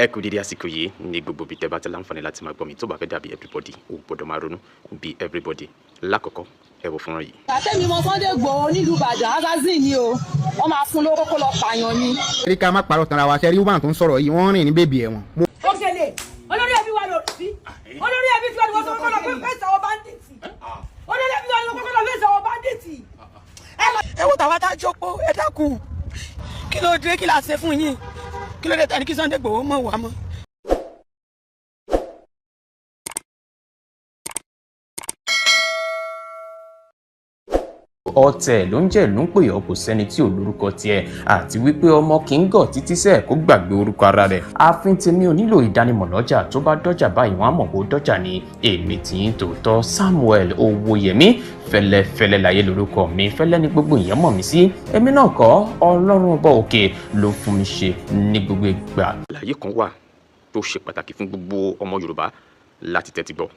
ẹ kú dédé àsìkò yìí ní gbogbo bí tẹ́ bá ti láǹfààní láti máa gbọ́ mi tó bá fẹ́ dàbí everybody ò gbọ́dọ̀ máa ronú bí everybody lákọ̀ọ́kọ́ ẹ wò fúnra yìí. àtẹ̀mí mọ Sunday Igboho nílùú Ìbàdàn assassin ni o wọ́n máa fún lówó kó lọ pààyàn ni. rí ká má parọ́ tanra wa ṣe rí woman tó ń sọ̀rọ̀ yìí wọ́n rìn ní bèbí ẹ̀wọ̀n. ó ṣẹlẹ̀ olórí ẹbí wa lò sí olórí ẹbí tí wọ́n sọ kọ́kọ́ lọ fẹ́ẹ́ sọ̀rọ̀ báńdíìtì olórí ẹbí tí wọ́n sọ kọ́kọ́ lọ fẹ́ẹ́ sọ̀rọ̀ báńdíìtì. ẹ wo tàwa tá a jókòó ẹ dákun kí ló dé kí la ṣe fún yín kí ló dé tani kí Sunday Igboho mọ̀ wá mọ́. ọ̀tẹ̀ ló ń jẹ́ ló ń pè ọ́ kò sẹ́ni tí ò lórúkọ tiẹ̀ àti wípé ọmọ kì í gọ̀ títí sẹ́ẹ̀ kó gbàgbé orúkọ ara rẹ̀ ààfin tèmi ò nílò ìdánimọ̀ lọ́jà tó bá dọ́jà báyìí wọ́n á mọ̀ pé ó dọ́jà ni èmi tì í tòótọ́ Samuel Owóyẹmí fẹ́lẹ́fẹ́lẹ́ láyé lórúkọ mi fẹ́lẹ́ ní gbogbo èèyàn mọ̀ mí sí èmi náà kọ́ Ọlọ́run ọba òkè ló fún mi ṣe ní gbogbo ìgbà. àlàyé kan wà tó ṣe pàtàkì fún gbogbo ọmọ Yorùbá láti tẹ́tí gbọ́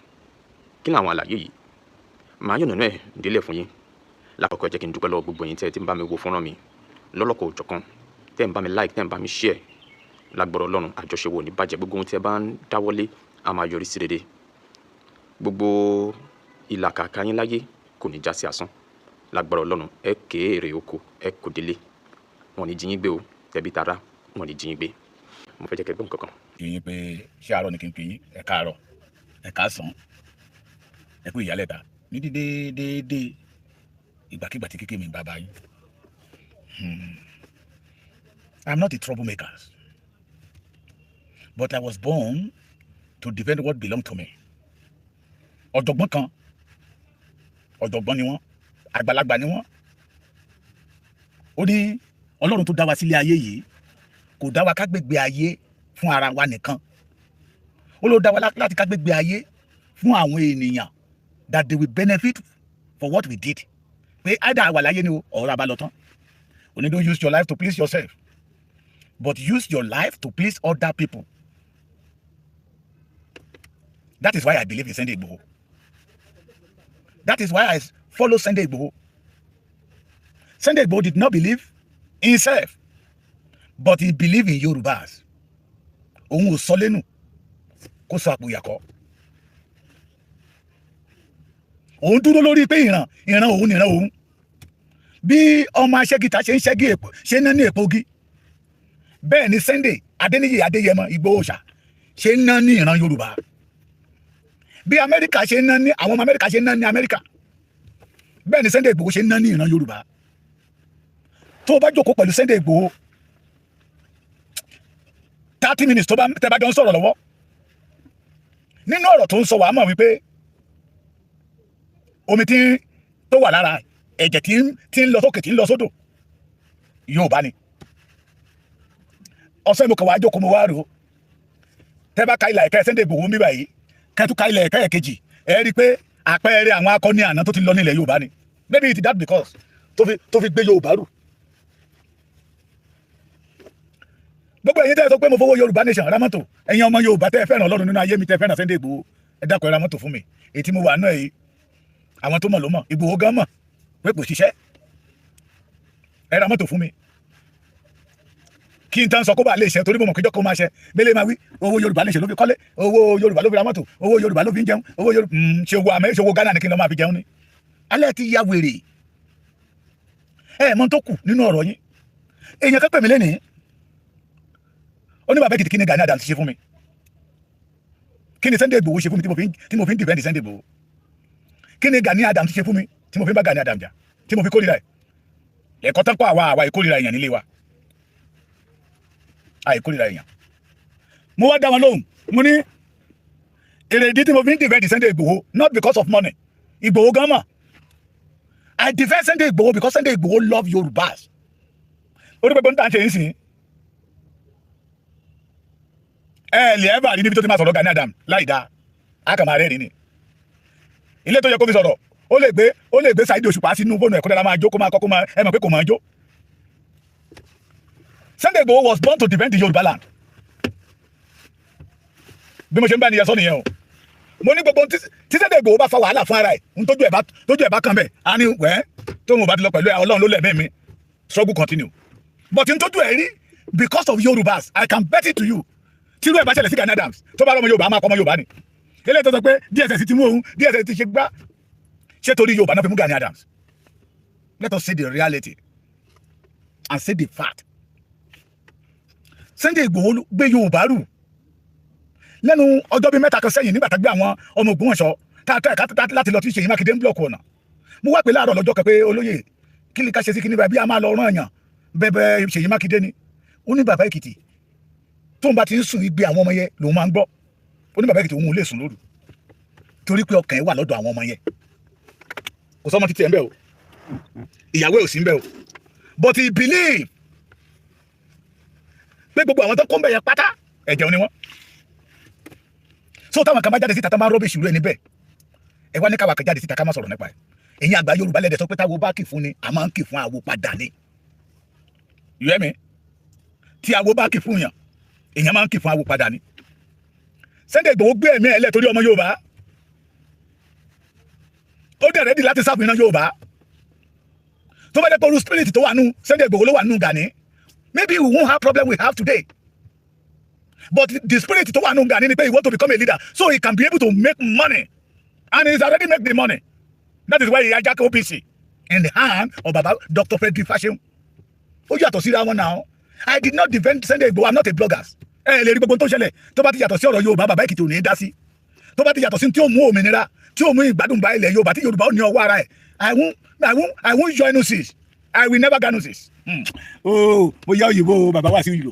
kí ni àwọn àlàyé yìí màá yànnàná ẹ̀ délẹ̀ fún yín. lákọ̀ọ́kọ́ jẹ́ kí n dúpẹ́ lọ́wọ́ gbogbo yín tẹ́ ẹ ti ń bá mi wo fọ́nrán mi lọ́lọ́kọ̀ òjọ̀kan tẹ́ ẹ ń bá mi like tẹ́ ẹ ń bá mi share lágbọ́rọ̀ Ọlọ́run àjọṣe wo ní bàjẹ́ gbogbo ohun tí ẹ bá ń dáwọ́lé a máa yọrí sí rere gbogbo ìlàkàkà yín láyé kò ní já sí asán lágbọ́rọ̀ Ọlọ́run ẹ ké èrè oko ẹ kò délé wọn ní jí yín gbé o tẹ̀bí tara wọn ní jí yín gbé mo fẹ́ jẹ́ kẹ́ gbọ́n kankan. ìyẹn pé ṣé àárọ̀ ni kí n pè yín ẹ káàárọ̀ ẹ káàsán ẹ kú ìyálẹ̀ta ní déédéé ìgbàkigbà tí kékeré mi bàbá yín. I'm not a troublemaker, but I was born to defend what belonged to me. ọ̀jọ̀gbọ́n kan ọ̀jọ̀gbọ́n ni wọ́n àgbàlagbà ni wọ́n. ó ní Ọlọ́run tó dá wa sílé ayé yìí kò dá wa ká gbégbé ayé fún ara wa nìkan ó ló dá wa láti ká gbégbé ayé fún àwọn ènìyàn that they will benefit for what we did. pé either àwa láyé ni o ọ̀rọ̀ àbálọ tán o ní don't use your life to please yourself but use your life to please other people. That is why I believe in Sunday Igboho. That is why I follow Sunday Igboho. Sunday Igboho did not believe in himself but he believed in Yorubas. òun ò sọ lẹ́nu kó sọ àpò ìyàkọ́. òun dúró lórí pé ìran òun bí ọmọ aṣẹ́gìtà ṣe ń ṣẹ́gi èpò ṣe ń ná ní èpò ogi bẹ́ẹ̀ ni Sunday Adéníyì Adéyẹmọ Ìgbòho ṣá ṣe ń ná ní ìran Yorùbá bí Amẹ́ríkà ṣe ń ná ní àwọn ọmọ Amẹ́ríkà ṣe ń ná ní Amẹ́ríkà bẹ́ẹ̀ ni Sunday Igboho ṣe ń ná ní ìran Yorùbá. tó o bá jókòó pẹ̀lú Sunday Igboho 30 minutes tó bá tẹ́ bá jọ ń sọ̀rọ̀ lọ́wọ́ nínú ọ̀rọ̀ tó ń sọ wàá mọ̀ wípé omi tó wà lára ẹ̀jẹ̀ tí ń lọ sókè tí ń lọ sódò Yorùbá ni. ọ̀sẹ̀ mo kàn wá jókòó mo wá rò ó tẹ́ bá ka ilà ẹ̀kẹ́ Sunday Igboho mi báyìí kẹ́tù ka ilà ẹ̀kẹ́ kejì ẹ rí i pé àpẹẹrẹ àwọn akọni àná tó ti lọ nílẹ̀ Yorùbá ni maybe it is that because tó fi gbé Yorùbá rù. gbogbo ẹ̀yin tẹ́ ẹ sọ pé mo fowó Yorùbá nation ra mọ́tò ẹ̀yin ọmọ Yorùbá tẹ́ ẹ fẹ́ràn Ọlọ́run nínú ayé mi tẹ́ ẹ fẹ́ràn Sunday Igboho ẹ dákun ẹ ra mọ́tò fún mi èyí tí mo wà náà yìí àwọn tó mọ̀ ló mọ̀ Igboho gan mọ̀ pé kò ṣiṣẹ́ ẹ ra mọ́tò fún mi kí n tán sọ kó bá lè ṣe torí mo mọ̀ kíjọ́ kó máa ṣe bẹ́lẹ̀ máa wí owó Yorùbá lè ṣe ló fi kọ́lé owó Yorùbá ló fi ra mọ́tò owó Yorùbá ló fi ń jẹun owó Yorùbá ṣe owó àmẹ́ ṣe owó Ghana ni kí n lọ́ máa fi jẹun ni alẹ́ ti ya wèrè ẹ mọ̀ tó kù nínú ọ̀rọ̀ yín èèyàn kan pè mí lẹ́nìí ó ní bàbá èkìtì kí ni Gani Adams ṣe fún mi kí ni Sunday Igboho ṣe fún mi tí mo fi ń defend Sunday Igboho kí ni Gani Adams ṣe fún mi tí mo fi ń bá Gani Adams jà tí mo fi kórìíra ẹ̀ ẹ̀kọ́ tán kọ́ àwa ìkórìíra èèyàn nílé wa àìkórìíra èèyàn. mo wá dá wọn lóhùn mo ní èrèdí tí mo fi ń defend Sunday Igboho not because of money Igboho gan mọ̀ I defend Sunday Igboho because Sunday Igboho love Yorùbás orí pẹpẹ ń tà ń ṣe yín sìn ẹ lè ẹ bá rí níbi tó ti máa sọ̀rọ̀ Gani Adams láì dáa a kàn máa rẹ́rìn ni ilé tó yẹ kó fi sọ̀rọ̀ ó lè gbé Saheed Òṣùpá sínú fóònù ẹ̀kọ́ dára máa jó kó máa kọ́ kó máa ẹ mọ̀ pé kò máa jó. Sunday Igboho was born to defend the Yorùbá land bí mo ṣe ń bá nìyẹn sọ nìyẹn o mo ní gbogbo tí Sunday Igboho bá fa wàhálà fún ara ẹ̀ tójú ẹ̀ bá kàn bẹ́ẹ̀ á ní wẹ́ẹ́ tó mo bá ti lọ pẹ̀lú Ọlọ́run ló lẹ̀mí mi struggle continue but n tójú ẹ̀ rí because of Yorùbás I can bet it to you tírú ẹ̀ bá ṣẹlẹ̀ sí Gani Adams tó bá lọ́mọ Yorùbá máa kọ́ ọmọ Yorùbá ni eléyìí tó sọ pé DSS ti mú òun DSS ti ṣe gbá ṣé torí Yorùbá náà fi mú Gani Adams. Let us see the reality and see the fact. Sunday Igboho gbé Yorùbá rù lẹ́nu ọjọ́ bíi mẹ́ta kan sẹ́yìn nígbà tá gbé àwọn ọmọ Ògbómọ̀ṣọ́ láti lọ tí Ṣèyí Mákindé ń blọọkù ọ̀nà. Mo wá pé láàárọ̀ lọ́jọ́ kan pé olóyè kí ni ká ṣe sí kí ni bàbá bí a máa lọ rán èèyàn bẹ́ẹ̀ Ṣèyí Mákindé ni. Ó ní bàbá Èkìtì tó ń bá ti ń sùn igbe àwọn ọmọ yẹn lòun máa ń gbọ́. Ó ní bàbá Èkìtì òun ò lè sùn lóru torí pé ọkàn ẹ̀ wà lọ́dọ̀ àwọn ọmọ yẹn. Kò sọ́mọ títí ẹ̀ ń bẹ̀ o ìyàwó ò sí ń bẹ̀ o but he believe pé gbogbo àwọn tó kó ń bẹ̀ yẹn pátá ẹ̀jẹ̀ ni wọ́n. So táwọn kan bá jáde síta tó máa rọ́bì ìṣúrú ẹni bẹ́ẹ̀ ẹ wá ní káwa kan jáde síta ká má sọ̀rọ̀ nípa ẹ̀. Ẹ̀yin àgbà Yorùbá lẹ́dẹ̀ sọ pé táwo bá kì fún ni a máa ń kì fún àwo padà ni. You hear me? Tí àwo bá kì fún yàn èèyàn máa ń kì fún àwo padà ni. Sunday Igboho gbé ẹ̀mí ẹ̀ lẹ̀ torí ọmọ Yorùbá ó dẹ̀ rẹ́dì láti sáfù iná Yorùbá tó bá dẹ́ pé olú spirit tó wà nù Sunday Igboho ló wà nù Gani maybe we won't have problem we have today but the spirit tó wà nù Gani ni pé he want to become a leader so he can be able to make money and he's already make the money that is why he hijack OPC in the hand of Baba Dr. Frederick Fashion ó yàtọ̀ síra wọn náà I did not defend Sunday Igboho I'm not a blogger lè rí gbogbo tó ṣẹlẹ̀ tó bá ti yàtọ̀ sí ọ̀rọ̀ Yorùbá Bàbá Èkìtì ò ní dá sí tó bá ti yàtọ̀ sí tí ó mú òmìnira tí ó mú ìgbádùn bá ilẹ̀ Yorùbá tí Yorùbá ò ní ọwọ́ ara ẹ̀ I won't join notice I will never get notice. Oh mo yá òyìnbó bàbá wá sí òyìnbó.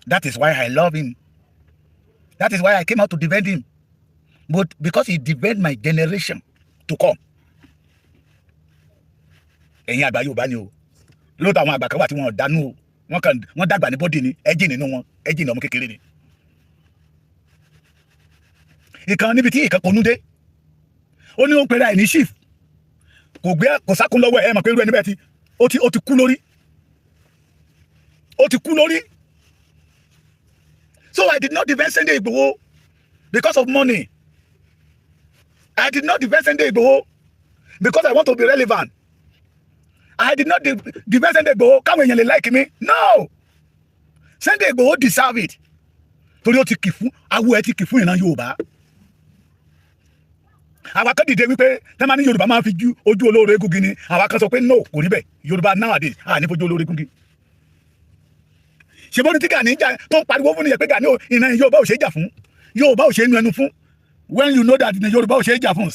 That is why I love him. That is why I came out to defend him. But because he defend my generation to come. Ẹ̀yin àgbà Yorùbá ni o lóòótọ́ àwọn àgbà kan wà tí wọ́n dánú o wọ́n dàgbà ní bọ́dì ni ẹ̀jìn nínú wọn ẹ̀jìn ọmọ kékeré ni. Ìkan níbi tí ìkan konú dé ó ní ó ń pera ẹ̀ ní chief kò sákun lọ́wọ́ ẹ̀ mọ̀ pé irú ẹni bẹ́ẹ̀ ó ti kú lórí so I did not defend Sunday Igboho because of money. I did not defend Sunday Igboho because I want to be relevant. I did not defend Sunday Igboho káwọn èèyàn lè like me no Sunday Igboho deserve it torí ó ti kì fún awo ẹ ti kì fún ìran Yorùbá. Àwa kan dìde wípé tẹ́ máa ní Yorùbá máa fi ojú olóore gúngi ni àwa kan sọ pé no kò rí bẹ́ẹ̀ Yorùbá nowadays ní fojú olóore gúngi. ṣe bọ́ni tí Gani jà tó ń pariwo fún nìyẹn pé Gani ìran Yorùbá ò ṣe é jà fún Yorùbá ò ṣe é nu ẹnu fún when you know that Yorùbá ò ṣe é jà fún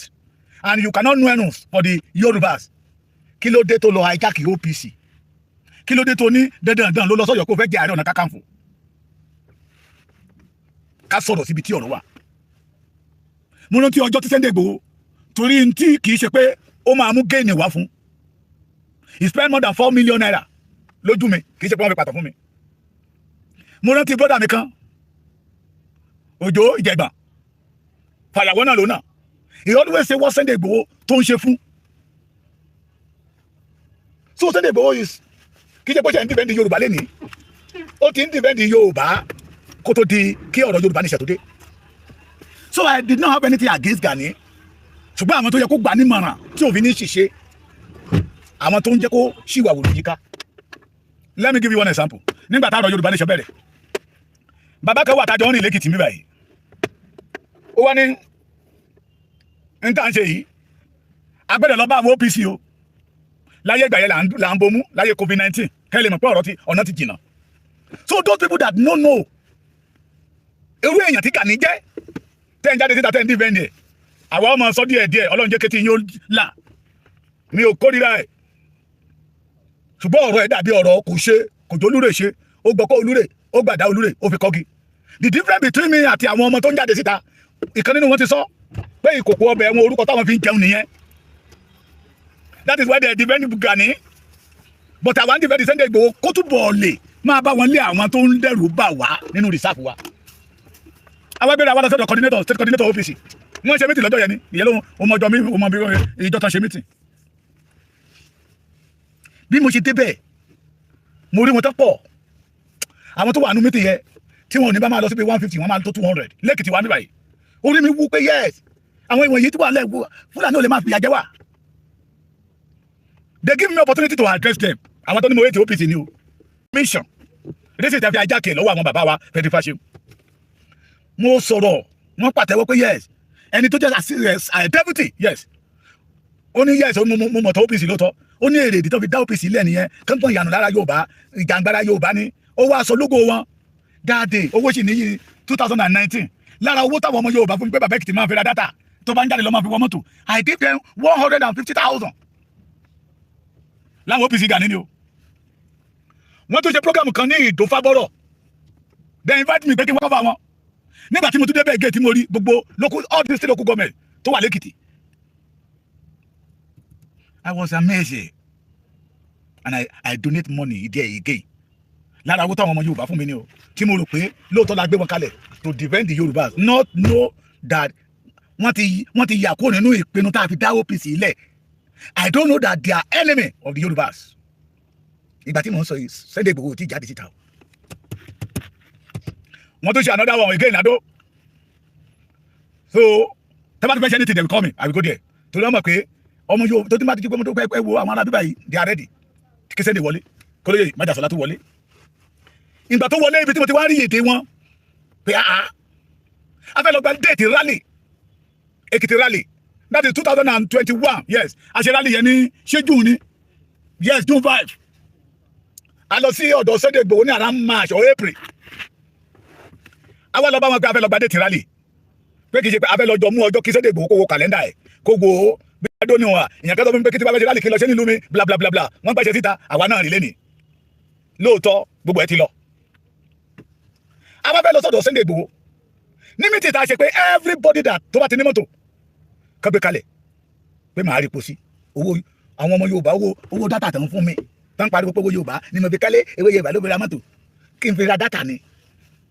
and you cannot nu ẹnu for the Yorùbás kí ló dé tó lọ hijack OPC kí ló dé tó ní dandan ló lọ sọ́yọ́ kó fẹ́ jẹ́ Ààrẹ Ọ̀nà Kakanfò ká sọ̀rọ̀ síbi tí ọ̀rọ̀ wà. Mo rántí ọjọ́ tí Sunday Igboho torí tí kì í ṣe pé ó máa mú gain wá fún he spent more than 4 million naira lójú mi kì í ṣe pé wọ́n fi pàtó fún mi. Mo rántí brother mi kan Òjó Ìjẹ̀gbà fàyàwọ́ náà lónà he always say what Sunday Igboho tó ń ṣe fún. So Sunday Igboho is kì í ṣe pé ṣe ń defend Yorùbá lẹ́nìí ó ti ń defend Yorùbá kó tó di kí ọ̀rọ̀ Yorùbá ní ṣètò dé. So I did not have anything against Gani ṣùgbọ́n àwọn tó yẹ kó gbà nímọ̀ràn tí òfin ní ṣìṣe àwọn tó ń jẹ́ kó ṣìwà wò lóyìíká. Let me give you one example nígbà táwọn Yorùbá ní ṣe bẹ̀rẹ̀ bàbá kan wà tájọ́ rìn lẹ́kìtì mi báyìí ó wá ní n tá à ń ṣe yìí agbẹ́dẹ̀ lọ bá àwọn OPC o láyé ìgbà yẹn là ń bomú láyé COVID-19 kẹ́ lè mọ̀ pé ọ̀nà ti jìnnà. So those people that no know irú èèyàn tí Gani jẹ́ tẹ́ ń jáde síta tẹ́ ń defend ẹ̀ àwa ọmọ sọ díẹ̀ Ọlọ́run jẹ́ kétí yín ó là mi ò kórìíra ẹ̀ ṣùgbọ́n ọ̀rọ̀ ẹ̀ dàbí ọ̀rọ̀ kò jó olúre ṣe ó gbọ́ kó olúre ó gbàdá olúre ó fi kọ́gi. The difference between me àti àwọn ọmọ tó ń jáde síta ìkan nínú wọn ti sọ pé ìkòkò ọbẹ̀ wọn orúkọ táwọn fi ń jẹun nìyẹn that is why they defend Gani but àwọn ń defend Sunday Igboho kó túbọ̀ lè máa bá wọn lé àwọn tó ń dẹrù bà wá nínú reserve wa. Àwọn ẹgbẹ́ àwọn lọ́sọ̀dọ̀ coordinator state coordinator OPC wọ́n ṣe meeting lọ́jọ́ yẹn ni ìyẹn ló ọmọ ọjọ́ mi ọmọ bí ìjọ tán ṣe meeting. Bí mo ṣe débẹ̀ mo rí wọn tó pọ̀ àwọn tó wà nínú meeting yẹn tí wọn ò ní bá máa lọ sí pé 150 wọn máa tó 200 lẹ́kìtì wa níbàyìí orí mi wú pé yes àwọn ìwọ̀n yìí tí wà lẹ́gbọ́ Fúlàní ò lè máa fìyà jẹ wá. They give me opportunity to address them àwọn tó ní mo hate OPC ni o mission rédíò tẹ́ fi ajá kè lọ́wọ́ àwọn bàbá wa Fẹ́mi Fáṣẹ̀hùn mo sọ̀rọ̀ wọ́n pàtẹ́wọ́ pé yes ẹni tó jẹ́ deputy yes ó ní yes mo mọ̀ tó OPC lóòótọ́ ó ní èrè ìdí tó fi dá OPC lẹ̀ nìyẹn kánpọ̀n ìyànà lára Yorùbá ìjàngbara Yorùbá ni ó wá aṣọ lógo wọn dáadé owó sì níyì 2019 lára owó táwọn ọmọ Yorùbá fún mi pé bàbá Èkìtì máa fi ra dátà tó bá ń jáde lọ máa fi wọ mọ́tò I give them 150,000 láwọn OPC Gani ni o wọ́n tó ṣe program kan ní Ìdòfábọ́rọ̀ they invite me pé kí wọ́n kọ́ fà wọn nígbà tí mo tún débẹ̀ gé tí mo rí gbogbo all the state local government tó wà lẹ́kìtì I was amazed and I donate money there again lára owó táwọn ọmọ Yorùbá fún mi ni o tí mo rò pé lóòótọ́ la gbé wọn kalẹ̀ to defend the Yorùbás not know that wọ́n ti yà kó nínú ìpinnu tá a fi dá OPC lẹ̀ I don't know that they are enemy of the Yorùbás ìgbà tí mo ń sọ yìí Sunday Igboho tí jáde síta o wọ́n tó ṣe another one again Ado so tẹ́bá tó fẹ́ ṣe anything they will call me I will go there torí wọ́n mọ̀ pé ọmọ yóò tó ti máa ti jí pé mo tó pẹ́ wo àwọn ará bíbá yìí they are ready kí Sunday wọlé kó lóye Májàsọ́lá tó wọlé ìgbà tó wọlé ibi tí mo ti wá rí èdè wọn pé a fẹ́ lọ gba déètì rally Èkìtì rally that is 2021 yes àṣẹ rally yẹn ní ṣé June ni yes June 5 a lọ sí ọ̀dọ̀ Sunday Igboho ní around March or April àwa lọ bá wọn pé a fẹ́ lọ gba déètì rally pé kì í ṣe pé a fẹ́ lọ jọ mú ọjọ́ kí Sunday Igboho kó wo kàlẹ́ndà ẹ̀ kó wo bí adó ni wọn ìyẹn kẹ́tọ́ fún mi pé kí tí bá fẹ́ ṣe rally kí lọ ṣe nílùú mi bla bla bla bla wọ́n gbàṣẹ síta àwa náà rí lẹ́nìí lóòótọ́ gbogbo ẹ̀ ti lọ àwa fẹ́ lọ sọ́dọ̀ Sunday Igboho ní mítì tá a ṣe pé everybody that tó bá ti ní mọ́tò kọ́ gbé kalẹ̀ pé màá rí pósí owó àwọn ọmọ Yorùbá owó dátà tó ń fún mi tó ń pariwo pé owó Yorùbá ni mo fi kálé ewé Yorùbá ló fi ra mọ́tò kí n fi ra dátà ni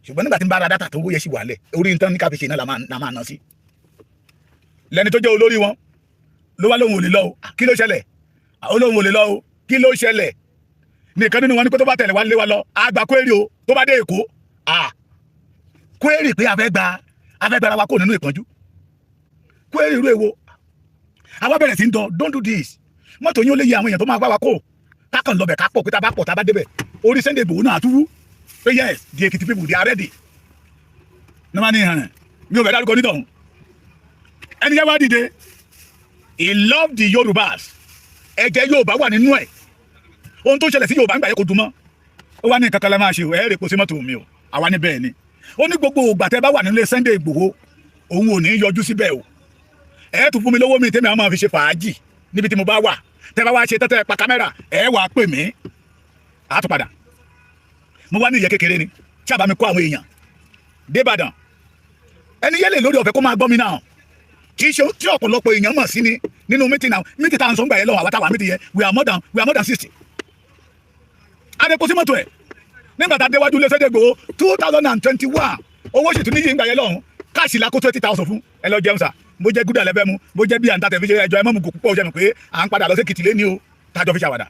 ṣùgbọ́n nígbà tí n bá ra dátà tó owó yẹ sí wàlẹ̀ orí nǹkan ní ká fi ṣe náà la máa ná sí lẹ́ni tó jẹ́ olórí wọn ló wá lóhun ò lè lọ o kí ló ṣẹlẹ̀ olóhun ò lè lọ o kí ló ṣẹlẹ̀ nìkan nínú wọn ní pé tó bá tẹ̀lé wa lé wa lọ àgbà kwérì o tó bá dé Èkó kwérì pé a fẹ́ gbára wa kó nínú ìpọ́njú kwérì irú èwo àwa bẹ̀rẹ̀ sí ń dán don't do this mọ́tò yín ó lè yẹ àwọn èèyàn tó máa gbá wa kó kákan lọ bẹ̀ ká pọ̀ pé tá a bá pọ̀ tá a bá débẹ̀ orí Sunday Igboho náà àtúwú pé yes the Ekiti people they are ready ní wọ́n ní hàn mi ò bẹ̀ dárúkọ nítọ̀hún ẹni yẹn wá dìde he loved the Yorùbás ẹ̀jẹ̀ Yorùbá wà nínú ẹ̀ ohun tó ṣẹlẹ̀ sí Yorùbá ń gbà yẹ kó dùn mọ́ ó wá ní kankan la máa ṣe o ẹ̀ rèpo sí mọ́tò mi o àwa ní bẹ́ẹ̀ ni ó ní gbogbo ògbà tẹ́ bá wà nílé Sunday Igboho òun ò ní yọjú síbẹ̀ o ẹ̀ tún fún mi lówó mi tẹ́mi àwọn máa fi ṣe fàájì níbi tí mo bá wà tẹ́ bá wá ṣe tẹ́tẹ́ pa kámẹ́rà ẹ̀ wà pè mí àtúpadà mo wá ní ìyẹ́ kékeré ni tí a bá mi kó àwọn èèyàn débàdàn ẹni yẹ́lẹ̀ lórí ọ̀fẹ́ kó máa gbọ́ mi náà kì í ṣe tí ọ̀pọ̀lọpọ̀ èèyàn mọ̀ sí ni nínú mítì náà mítì tá à ń sọ ń gbà yẹn lọ́wọ́ àwátàwà mítì yẹn we are more than 60 adépo sí mọ́tò ẹ̀ nígbà tá a déwájú lé Sunday Igboho 2021 owó ṣètò níyì ń gbà yẹn lọ́hùn káàsì la kó 20,000 fún ẹ lọ jẹun sà bó jẹ́ gúdà lẹ́fẹ́ mu bó jẹ́ bí à ń ta tẹ̀fíṣẹ́ ẹjọ́ ẹ mọ́ mu kò púpọ̀ jẹ́nu pé à ń padà lọ sí Èkìtì lé ní o tájọ́ fi ṣàwàdà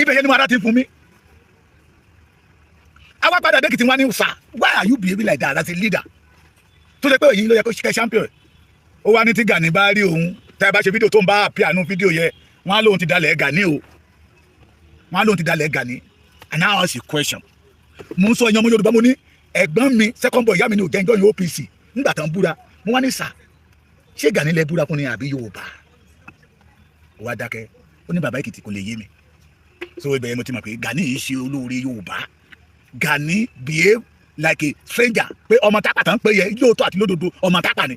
ibẹ̀ yẹn ni mo ara ti ń fún mi àwa padà dé Èkìtì wá ní sà why are you behaving like that as a leader tó ṣe pé èyí ló yẹ kó ṣe champion ó wá ní tí Gani bá rí òun tá a bá ṣe fídíò tó ń bá àpíànú fídíò yẹ wọn á lóun ti dalẹ̀ Gani o wọn á lóun ti dalẹ̀ Gani and now ask a question mo ń sọ ẹ̀yin ọmọ Yorùbá mo ní ẹ̀gbọ́n mi second boy ìyá mi ní òjẹ́ ìjọyìn OPC nígbà tán búra mo wá ní sà ṣé Gani lẹ búra fún ni àbí Yorùbá ó wá dákẹ́ ó ní bàbá Èkìtì kò lè yé mi so ibẹ̀ yẹn mo ti mọ̀ pé Gani yìí ṣe olóore Yorùbá Gani behave like a stranger pé ọmọ tápà tán pé yẹ lóòótọ́ àti lódodo ọmọ tápà ni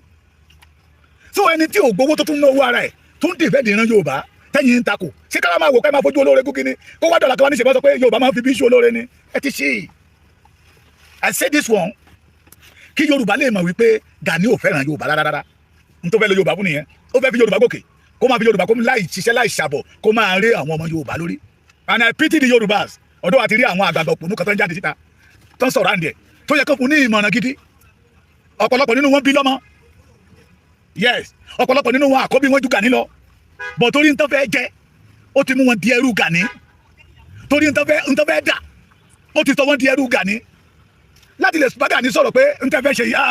so ẹni tí ò gbowó tó tún náwó ara ẹ̀ tó ń dèfẹ́ dìran Yorùbá tẹ́yìn ń takò ṣé ká máa wò ká máa fojú olóore kú kíní kó wá dọ̀là kí wọ́n ní ṣe bá sọ pé Yorùbá máa ń fi bí iṣu olóore ni ẹ ti ṣí I say this one kí Yorùbá lè mọ̀ wípé Gani ò fẹ́ràn Yorùbá rárá n tó fẹ́ lo Yorùbá fún nìyẹn ó fẹ́ fi Yorùbá gòkè kó máa fi Yorùbá kó láì ṣiṣẹ́ láì ṣàbọ̀ kó máa rí àwọn ọmọ Yorùbá lórí and I pity the Yorùbás ọ̀dọ́ àti rí àwọn àgbàgbà òpònú kan tó ń jáde síta tó ń sọ̀rọ̀ àǹdẹ̀ tó yẹ kó fún ní ìmọ̀ràn gidi ọ̀pọ̀lọpọ̀ nínú wọn bí lọ́mọ yes ọ̀pọ̀lọpọ̀ nínú wọn àkọ́bí wọn ju Gani lọ bọ̀ torí ntọ́ fẹ́ jẹ ó ti mú wọn di ẹrú Gani torí ntọ́ fẹ́ dà ó ti sọ wọn di ẹrú Gani láti lè bá Gani sọ̀rọ̀ pé ntọ́ fẹ́ ṣe yá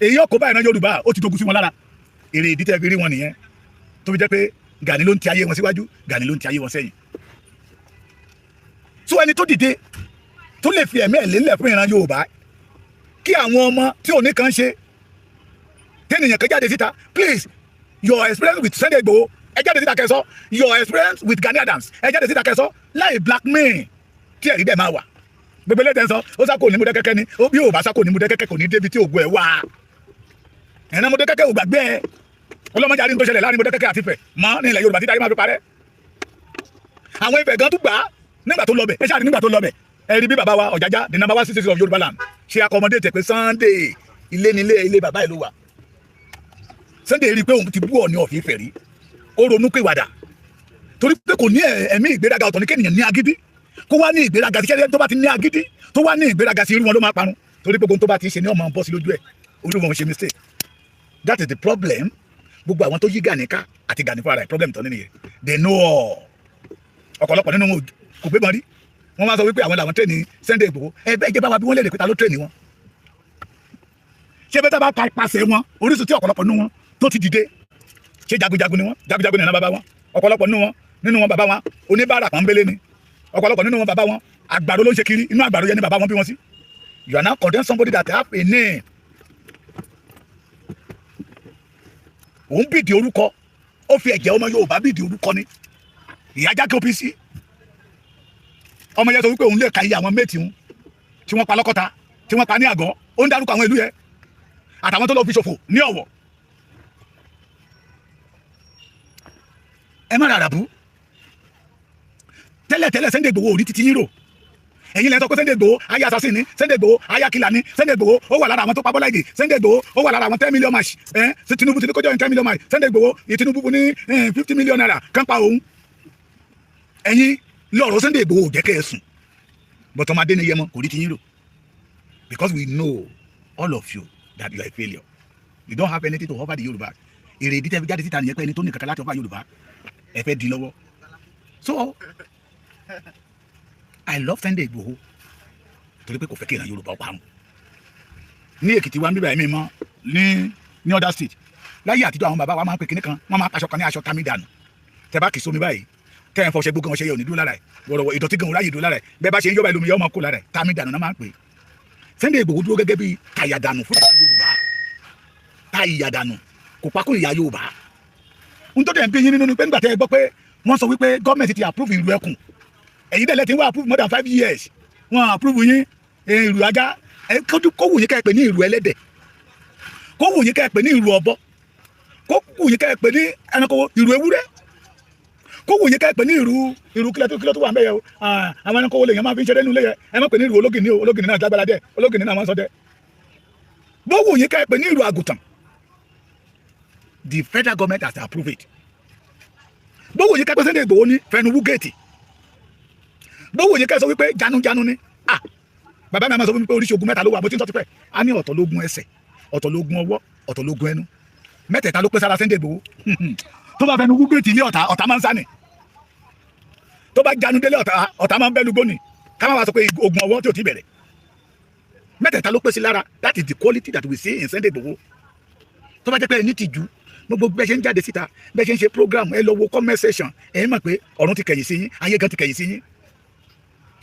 èyí ọkọ̀ báyìí náà Yorùbá ó ti dogun sí wọn lára èrè ìdí tẹ́ fi rí wọn nìyẹn tó fi jẹ́ pé Gani ló ń ti ayé wọn síwájú Gani ló ń ti ayé wọn sẹ́yìn so ẹni tó dìde tó lè fi ẹ̀mí ẹ̀ lélẹ̀ fún ìran Yorùbá kí àwọn ọmọ tí ò ní kan ṣe tẹ́nìyàn kan jáde síta please your experience with Sunday Igboho ẹ jáde síta kẹsọ your experience with Gani Adams ẹ jáde síta kẹsọ láì blackmail tí ẹ̀rí dẹ̀ máa wà gbogbo ẹlẹ́dẹ̀ sọ ó sá kò ní Mọdákẹ́kẹ́ ni bí ò bá sá kò ní Mọdákẹ́kẹ́ kò ní débi tí ògùn ẹ̀ wà ẹ̀nà Mọdákẹ́kẹ́ ò gbàgbé ẹ ọlọ́mọdé àrí tó ṣẹlẹ̀ láàrin Mọdákẹ́kẹ́ àti Ifẹ̀ mọ́ ní ilẹ̀ Yorùbá tí darí máa fi parẹ́ àwọn Ifẹ̀ gan tún gbà á nígbà tó lọ bẹ̀ ẹ ṣáà nígbà tó lọ bẹ̀ ẹ rí bí bàbá wa Ọ̀jájá the number 1 citizen of Yorùbá land ṣe accommodate tẹ̀ pé Sunday ilé nílé ilé bàbá ìlú wa Sunday rí i pé òun ti bú Ọọ̀ni of Ifẹ̀ rí ó ronú pé wàdà torí pé kò ní ẹ̀mí ìgbéraga ọ̀tọ̀ ní kéèyàn ní agídí kó wá ní ìgbéraga sí kẹ́lẹ́ tó bá ti ní agídí tó wá ní ìgbéraga sí irú wọn ló máa parun torí pé gbogbo tó bá ti ṣe ní ọmọ bọ́ sí lójú ẹ̀ olúwọn ṣe mistake that is the problem gbogbo àwọn tó yí Gani ká àti Gani fúnra rẹ̀ problem tó ní nìyẹn they know all ọ̀pọ̀lọpọ̀ nínú wọn kò gbé mọ́ rí wọ́n máa sọ wípé àwọn làwọn tẹ́ni Sunday Igboho ẹgbẹ́ ìjẹba wa bí wọ́n lè lè pété ló tẹ́ni wọn ṣé bẹ́ẹ̀ tá bá ka ipasẹ̀ wọn orísun tí ọ̀pọ̀lọpọ̀ nínú wọn tó ti dìde ṣé jagunjagun ni wọn jagunjagun nìyẹn bàbá wọn ọ̀pọ̀lọpọ̀ nínú wọn bàbá wọn oníbàárà pọ́nbélé ni ọ̀pọ̀lọpọ̀ nínú wọn bàbá wọn àgbàdo ló ń ṣe kiri inú àgbàdo yẹn ni bàbá wọn bí wọn sí you are now condemn somebody that have a name òun bìdì orúkọ ó fi ẹ̀jẹ̀ ọmọ Yorùbá bìdì orúkọ ni ìyá jákè OPC ọmọ yẹn sọ wípé òun lè ka iye àwọn méètì wọn tí wọ́n pa lọ́kọ́ta tí wọ́n pa ní àgọ́ ó ń dárúkọ àwọn ìlú yẹn àtàwọn tó lọ fi ṣòfò ní Ọ̀wọ̀ ẹ má rárá bú tẹ́lẹ̀ Sunday Igboho orí títí yín rò ẹ̀yin lẹ́yìn tó pé Sunday Igboho ayé assassin ni Sunday Igboho ayé akíla ni Sunday Igboho ó wà lára àwọn tó pa Bọ́lá Ìgè Sunday Igboho ó wà lára àwọn 10 million march ṣe Tinubu ti ní kọjọ́ 10 million march Sunday Igboho Tinubu fún ní 50 million naira kan pa òun ẹ̀yin lọ́rọ̀ Sunday Igboho jẹ́ kẹ́ ẹ sùn but ọmọdé ni yẹmọ kò rí ti yín rò because we know all of you that you are a failure you don't have anything to offer the Yorùbá èrè ìdí tẹ́ fi jáde síta nìyẹn pé ẹni tó ní kankan láti offer Yorùbá ẹ fẹ́ di lọ́wọ́ so I love Sunday Igboho torí pé kò fẹ́ kí ìran Yorùbá parun ní Èkìtì wa ń bíbá ẹ̀mí mọ́ ní other state láyé àtijọ́ àwọn bàbá wa máa ń pè kíní kan wọ́n máa aṣọ kan ní aṣọ tami dànù tẹ́ bá kì í sómi báyìí tẹ́ ẹ̀ ń fọṣẹ gbogbo ọṣẹ yẹ òní dúró lára ẹ̀ wọ̀rọ̀wọ̀ ìdọ̀tí gan ráyè dúró lára ẹ̀ bẹ́ẹ̀ bá ṣe ń yọ́ba ìlú mi yọ́ ọmọ kó lára ẹ̀ tami dànù náà máa ń pè Sunday Igboho dúró gẹ́gẹ́ bí kàyàdànù fún ìyá Yorùbá kàyàdànù kò pa kó ìyá Yorùbá ń tó dẹ̀ ń bí yín nínú ni pé nígbà tẹ́ ẹ gbọ́ pé wọ́n sọ wípé gọ́ọ̀mẹ̀ntì ti approve ìlú ẹkùn ẹ̀yin dẹ̀ lẹ́tí wọ́n approve more than 5 years wọ́n approve yín ìlú ajá kó wù yín ká ẹ pè ní ìlú ẹlẹ́dẹ̀ kó wù yín ká ẹ pè ní ìlú ọ̀bọ kó wù yín ká ẹ pè ní ẹranko ìlú ewúrẹ́ kó wù yín ká ẹ pè ní ìlú kílẹ̀ tó wà mẹ́yẹ o àwọn ẹranko olè yẹn máa fi ń ṣeré nínú ilé yẹn ẹ má pè ní ìlú ológìní o ológìní náà jágbára dẹ ológìní náà máa ń sọ dẹ bó wù yín ká ẹ pè ní ìlú àgùntàn the federal government has approved it bówó yìí kẹ́pẹ́ Sunday Igboho ní fẹnuwú géètì bówó yìí kẹ́ sọ wípé janujanu ni bàbá mi àmọ́ sọ wípé oríṣi ogun mẹ́ta ló wà bó ti ń tọ́ tipẹ́ a ní ọ̀tọ̀ lógun ẹsẹ̀ ọ̀tọ̀ lógun ọwọ́ ọ̀tọ̀ lógun ẹnu mẹ́tẹ̀ẹ̀ta ló pé sára Sunday Igboho tó bá fẹnuwú géètì ilé ọ̀tá máa ń sá ni tó bá janu délé ọ̀tá máa ń bẹ́ lugbó ni ká má wá sọ pé ogun ọwọ́ tí ò ti bẹ̀rẹ̀ mẹ́tẹ̀ẹ̀ta ló pé sí lára that is the quality that we see in Sunday Igboho tó bá jẹ́ pé ẹni tìjú gbogbo bẹ́ẹ̀ ṣe ń jáde síta bẹ́ẹ̀ ṣe ń ṣe program ẹ lọ wo comment section ẹ mọ̀ pé ọ̀run ti kẹ̀yìn sí yín ayé gan ti kẹ̀yìn sí yín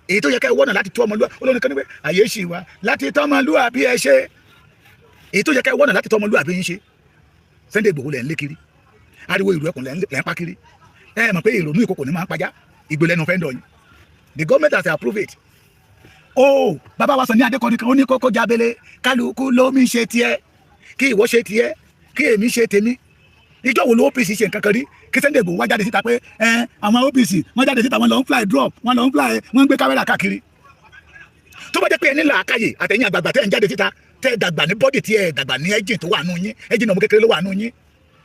èyí tó yẹ ká ẹ wọ́nà láti tó ọmọlúwa olórin kan ní pé àyè ṣì wá láti tọ́ ọmọlúwa bí ẹ ṣe èyí tó yẹ ká ẹ wọ́nà láti tọ́ ọmọlúwa bí yín ṣe Sunday Igboho lẹ̀ ń lé kiri ariwo ìlú ẹkùn lẹ̀ ń pa kiri ẹ mọ̀ pé ìrònú ìkòkò ní máa ń pajá ìgbélẹ́nu fẹ́ ń dọ̀yìn the government has approved it oh bàbá wa sọ ní adékọ́ni kan ó ní kókó jábélé kálukú lómi ṣe tiẹ̀ kí ìwọ ṣe tiẹ̀ kí èmi ṣe tèmi ìjọ wo ló OPC ṣe nǹkan kan rí kí Sunday Igboho wá jáde síta pé àwọn OPC wọ́n jáde síta wọ́n lọ ń fly drop wọ́n lọ ń fly wọ́n ń gbé kámẹ́rà káàkiri tó bá jẹ́ pé ẹni làákàyè àtẹ̀yìn àgbààgbà tẹ́ ẹ̀ ń jáde síta tẹ́ ẹ̀ dàgbà ní bọ́dì tí ẹ̀ dàgbà ní ẹ́jìn tó wà nù yín ẹ́jìn ọmọ kékeré ló wà nù yín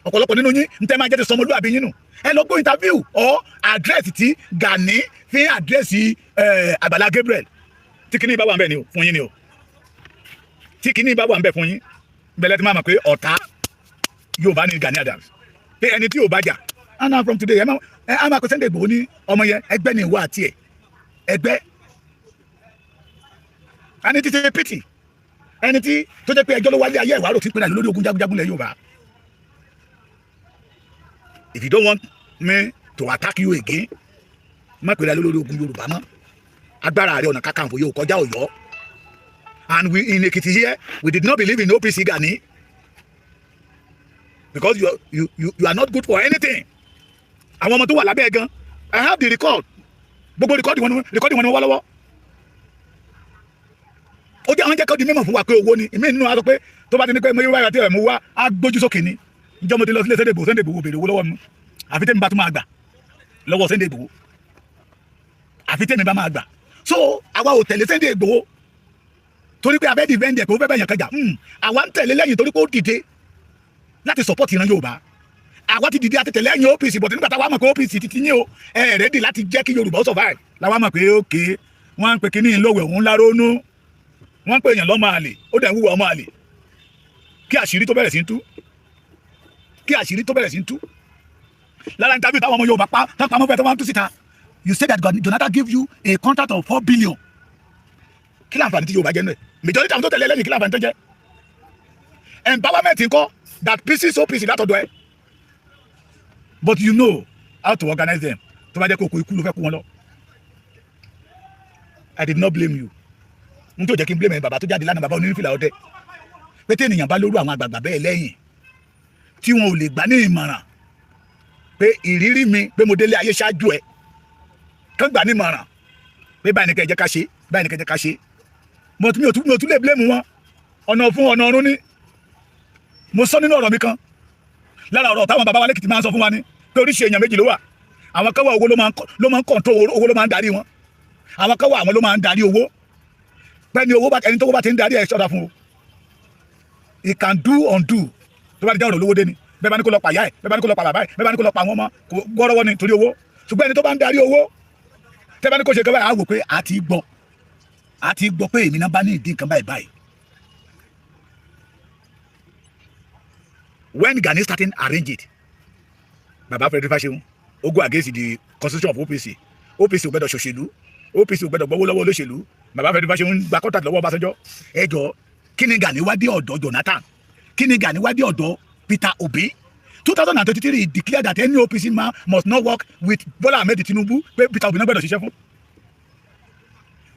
ọ̀pọ̀lọpọ̀ nínú yín ń tẹ́ máa jáde sọmọlúwàbí yín nù ẹ lọ gbọ́ interview or address tí Gani fi address Àgbàlá Gabriel tí kìíní bá wà ń bẹ̀ ni o fún yín ni o tí kìíní bá wà ń bẹ̀ fún yín bẹ̀lẹ̀ tí máa mọ̀ pé ọ̀tá Yorùbá ní Gani Adams pé ẹni tí yóò bá jà and now from today ẹ máa kó Sunday Igboho ní ọmọ yẹn ẹgbẹ́ ní ìwọ àti ẹ̀ ẹgbẹ́ ẹni tí ṣe pìtì ẹni tí tó jẹ́ pé ẹjọ́ ló wálé ayé ìwárò tí pinnu lórí ogun jagunjagun lẹ̀ Yorùbá if you don't want me to attack you again má pinnu lórí ogun Yorùbá mọ́ agbára Ààrẹ Ọ̀nà Kakanfò yóò kọjá Ọ̀yọ́. And we in Ekiti here, we did not believe in OPC Gani because you are not good for anything. Àwọn ọmọ tó wà lábẹ́ gan, I have the record. Gbogbo recording wọn ni wọ́n lọ́wọ́. Ó jẹ́ àwọn jẹ́ kó di mímọ̀ fún wa pé owó ni. Ìmí nínú wa sọ pé tó bá ti ní pé mo yí wáyà tí ẹ̀ mú wá, á gbójú sókè ni. Ìjọ́ mo ti lọ sílé Sunday Igboho béèrè owó lọ́wọ́ mi. Àfi tẹ́mi bá tún máa gbà lọ́wọ́ Sunday Igboho. Àfi tẹ́mi bá máa gbà. So àwa ò tẹ̀lé Sunday Igboho torí pé abẹ́ dìvẹ́ndì ẹ̀ pé ó fẹ́ bẹ̀yàn kẹjà. Àwa ń tẹ̀lé lẹ́yìn torí pé ó dìde láti support ìran Yorùbá. Àwa ti dìde àti tẹ̀lé ẹ̀yìn OPC bọ̀tí nígbà táwa mọ̀ pé OPC ti ti yín o ẹ̀ rẹ́dì láti jẹ́ kí Yorùbá ó survive. Láwa mọ̀ pé okay wọ́n ń pe kíní ìlówó òun lárónú. Wọ́n ń pe èèyàn lọ́mọ àlè ó dẹ̀ ń wúwo ọmọ àlè. Kí àṣírí tó bẹ̀rẹ̀ sí ń tú. Kí àṣírí tó bẹ̀rẹ̀ sí ń tú. Lára interview táwọn ọmọ Yorùbá pamọ́ fẹ́ tó wá ń tú síta. You say that Jonathan give you a contract of 4 billion. Kí láǹfààní tí Yorùbá jẹ́ nù ẹ̀? Majority àwọn tó tẹ̀lé lẹ́yìn kí láǹfààní tó jẹ́? Empowerment ńkọ́ that pieces OPC látọ̀dọ̀ ẹ̀. But you know how to organize them. Tó bá jẹ́ kó kó ikú ló fẹ́ kó wọn lọ. I did not blame you. N tó jẹ́ kí n blame ẹ̀ bàbá tó jáde lánàá bàbá onírúfìlà ọdẹ. Pé tí ènìyàn bá lóru àwọn àgbààgbà bẹ́ẹ̀ lẹ́yìn tí wọn ò lè gbà ní ìmọ̀ràn pé ìrírí mi pé mo délé ayé ṣáájú ẹ̀ kán gbà ní ìmọ̀ràn pé báyìí ni kẹ́ jẹ́ ká ṣe báyìí ni kẹ́ jẹ́ ká ṣe. Mi ò tún lè blame wọn ọ̀nà fún ọ̀nà ọ̀run ni. Mo sọ nínú ọ̀rọ̀ mi kan lára ọ̀rọ̀ táwọn bàbá wa lẹ́kìtì máa ń sọ fún wa ni pé oríṣi èèyàn méjì ló wà. Àwọn kan wà owó ló máa ń control owó ló máa ń darí wọn. Àwọn kan wà àwọn ló máa ń darí owó. Bẹ́ẹ̀ni ẹni tó owó bá ti ń darí ẹ̀ ṣọ́ra fún o. He can do undo tó bá ti jẹ́ ọ̀rọ̀ lówó dé ni. Bẹ́ẹ̀ bá ní kó lọ pa ìyá ẹ̀ bẹ́ẹ̀ bá ní kó lọ pa bàbá ẹ̀ bẹ́ẹ̀ bá ní kó lọ pa àwọn ọmọ gbọ́rọ́wọ́ ni torí owó. Ṣùgbọ́n ẹni tó bá ń darí owó tẹ́ bá ní kó ṣe kẹ́ báyìí á wò pé a ti gbọ́ pé èmi náà bá ní ìdí nǹkan báyìí. When Gani starting arrange it, Baba Frederick Fasehun, ó go against the constitution of OPC. OPC ò gbẹ́dọ̀ ṣòṣèlú, OPC ò gbẹ́dọ̀ gbọ́wọ́ lọ́wọ́ olóṣèlú. Baba Frederick Fasehun gba contract lọ́wọ́ Ọbásanjọ́. Ẹ jọ̀ọ́, kí ni Gani wá dé ọ̀dọ̀ Jonathan? Kí ni Gani wá dé ọ̀dọ̀ Peter Obi? 2023 he declared that any OPC man must not work with Bola Ahmed Tinubu pé Peter Obi náà gbẹ́dọ̀ ṣiṣẹ́ fún.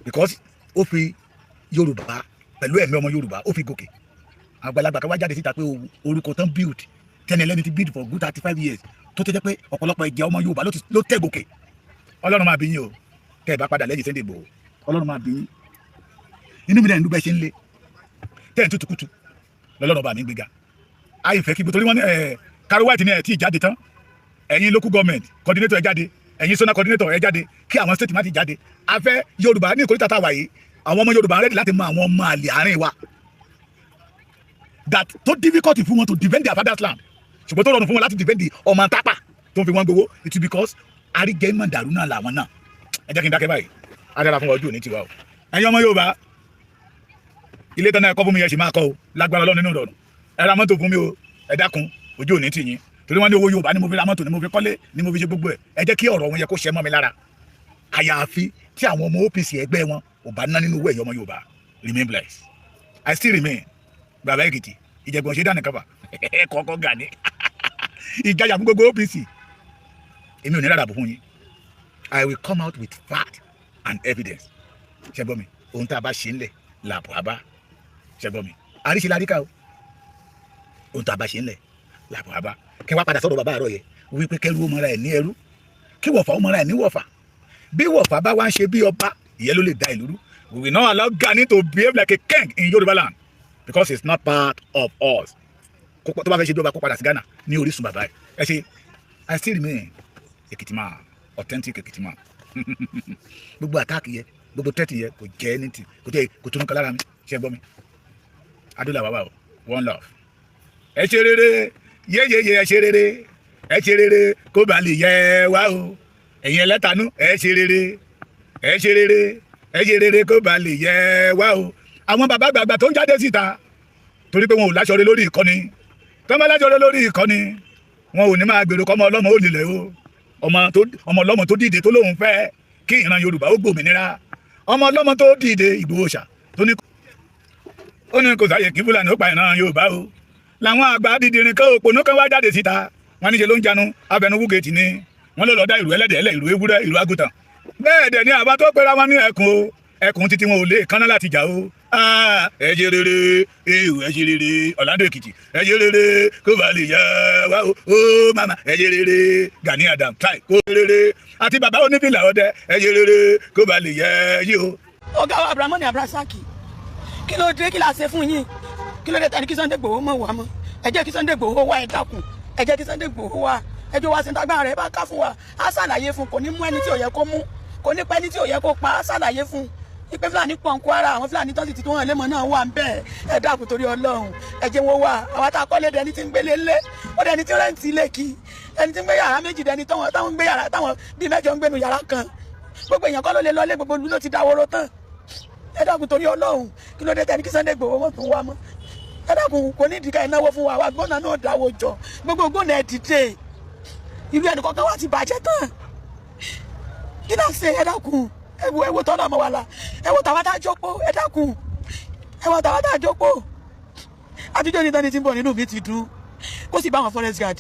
Because ó fi Yorùbá pẹ̀lú ẹ̀mí ọmọ Yorùbá ó fi gòkè. Àgbàlagbà kan wá jáde síta pé orúkọ tán build tẹ́ni ẹlẹ́ni ti build for good 35 years tó tẹ́jẹ́ pé ọ̀pọ̀lọpọ̀ ìjẹ́ ọmọ Yorùbá ló tẹ̀ gòkè. Ọlọ́run máa bí yín o tẹ́ ẹ bá padà lẹ́yìn Sunday Igboho Ọlọ́run máa bí yín. Inú mi dẹ̀ ń dúpẹ́ ṣe ń lé tẹ́ ẹ̀ ń tutukutu lọ́lọ́run bá mi gbéga. Ayé fẹ́ kí torí wọ́n ní Karo White ní ẹ̀ tí ì jáde tán ẹ̀yin local government coordinator ẹ̀ jáde ẹ̀yin zona coordinator ẹ̀ jáde kí àwọn state má ti jáde. A fẹ́ Yorùbá ní ìkórìtà táwa yìí àwọn ọmọ Yorùbá ready láti mọ àwọn ọmọ àlè àárín wa. That so difficult if you want to defend their father's land. Ṣùgbọ́n tó rọrùn fún wọn láti defend the ọmọ tápà tó ń fi wọn gbowó. It's because àríjẹ́ ìmọ̀ dàrú náà làwọn náà. Ẹ jẹ́ kí n dákẹ́ báyìí. A dára fún ọjọ́ òní tiwa o. Ẹ̀yin ọmọ Yorùbá ilé tán náà ẹ̀kọ́ fún mi yẹn ṣì máa kọ́ o lágbára Ọlọ́run nínú ìrọ̀rùn. Ẹ ra mọ́tò fún mi o ẹ dákun ojú òní tì yín. Torí wọ́n ní owó Yorùbá ni mo fi ra mọ́tò ni mo fi kọ́lé ni mo fi ṣe gbogbo ẹ̀. Ẹ jẹ́ kí ọ̀rọ̀ wọn yẹ kó ṣẹ mọ́ mi lára. Àyàfi tí àwọn ọmọ OPC ẹgbẹ́ wọn ò bá ná nínú owó ẹ̀yọ́ ọmọ Yorùbá. Remain blessed. I still remain. Bàbá Èkìtì ìjẹ̀gbọ̀n ṣe dání kaba kọ̀ọ̀kan Gani ìjayà fún gbogbo OPC èmi ò ní rárá bò fún yín. I will come out with fact and evidence. Ṣẹ́gbọ́n mi ohun tá a bá ṣe ń lẹ̀ làbọ̀ àbá ṣẹ́gbọ́n mi àríṣe láríkà o ohun tá a bá ṣe ń lẹ̀ làbọ̀ àbá kí wọ́n padà sọ̀rọ̀ bàbá àárọ̀ yẹ wípé kẹ́rù ó mọ́ra ẹ̀ ní ẹrú kí wọ̀fà ó mọ́ra ẹ̀ ní wọ̀fà bí wọ̀fà bá wá ń ṣe bí ọba ìyẹn ló lè da ìlú rú. We will not allow Gani to behave like a king in Yoruba land because it's not part of us. Tó bá fẹ́ ṣe bí ọba kó padà sí Ghana ní orísun bàbá ẹ̀ ẹ ṣe I still remain Ekiti man, authentic Ekiti man. Gbogbo àtàkì yẹ gbogbo tẹ́tì yẹ kò jẹ́ ní ti kò tó nǹkan lára mi ṣe gbọ́ mi. Adúlá wàwà o one love. Ẹ ṣe rere yéyeye ẹ ṣe rere ẹ ṣe rere kó bá lè yẹ wá o ẹ̀yin ẹlẹ́tanú ẹ ṣe rere ẹ ṣe rere ẹ ṣe rere kó bá lè yẹ wá o. Àwọn bàbá àgbààgbà tó ń jáde síta torí pé wọn ò láṣọre lórí ìkọ́ni tó ń bá láṣọre lórí ìkọ́ni wọn ò ní máa gbèrò kọ́mọ ọlọ́mọ ó nílẹ̀ o ọmọ ọlọ́mọ tó dìde tó lóun fẹ́ kí ìran Yorùbá ó gbòmìnira ọmọ ọlọ́mọ tó dìde Ìgbòho ṣà tó ní ó ní kò sáyè kí Fúlàní ó pa ìran Yorùbá o làwọn àgbà dídìrín kan òpònú kan wá jáde síta wọn níṣe ló ń janu abẹnuwú gèètì ni wọn ló lọ dá ìlú ẹlẹ́dẹ̀ ẹlẹ́ ìlú ewúrẹ́ ìlú àgùntàn bẹ́ẹ̀ dẹ̀ ni àbá tó pera wọn ní ẹkùn o ẹkùn títí wọn ò lè kánná láti jà o ẹ̀jẹ̀ rere ewu ẹ̀jẹ̀ rere Ọ̀làndó Èkìtì ẹ̀jẹ̀ rere kó bá lè yá wa o mama ẹ̀jẹ̀ rere Gani Adams try kó rere àti bàbá onífìlà ọdẹ ẹ̀jẹ̀ rere kó bá lè yẹ yí o. ọ̀gá wa Abdulrahman Abdulrasaq kí ló dé kí la ṣe fún yín kí ló dé tani kí Sunday Igboho mọ̀ wá mọ́ ẹ jẹ́ kí Sunday Igboho wá ẹ dákun ẹ jẹ́ kí Sunday Igboho wá ẹjọ́ wa sèǹtàgbà rẹ̀ bá ká fún wa á ṣàlàyé fún kò ní mú ẹni tí ò yẹ kó mú kò ní pẹ́ ẹni tí ò yẹ kó pa á ṣàlàyé fún ipe Fúlàní pọ̀ ń Kwara àwọn Fúlàní tó sì ti tó hàn lẹ́mọ̀ náà wà ń bẹ́ẹ̀ ẹ dákun torí Ọlọ́run ẹ jẹ́ wọn wá àwọn tá a kọ́lé dẹni tí ń gbélé lé ó dẹni tí ó rẹ́ǹtì ilé kí ẹni tí ń gbé yàrá méjì dẹni táwọn ń gbé yàrá táwọn bíi mẹ́jọ ń gbénu yàrá kan gbogbo èèyàn kọ́ ló lè lọlé gbogbo olú ló ti dáwọ́rọ́ tán ẹ dákun torí Ọlọ́run kí ló dé tẹni kí Sunday Igboho mọ̀ tún wá mọ́ ẹ dákun kò ní ìdíkà ìnáwó fún wa gbọ́nà náà dáwọ́ jọ gbogbo gbọ́nà ẹ̀ dìde ìlú ẹnì kọ̀ọ̀kan wá ti bàjẹ́ tán kí náà ṣe ẹ dákun ẹ wo tọ́lọ̀ ọmọ wa la ẹ wo tàwa tá a jókòó ẹ dákun ẹ wo tàwa tá a jókòó àtijọ́ ní tani tí ń bọ̀ nínú mi ti dùn kó sì bá àwọn forest guard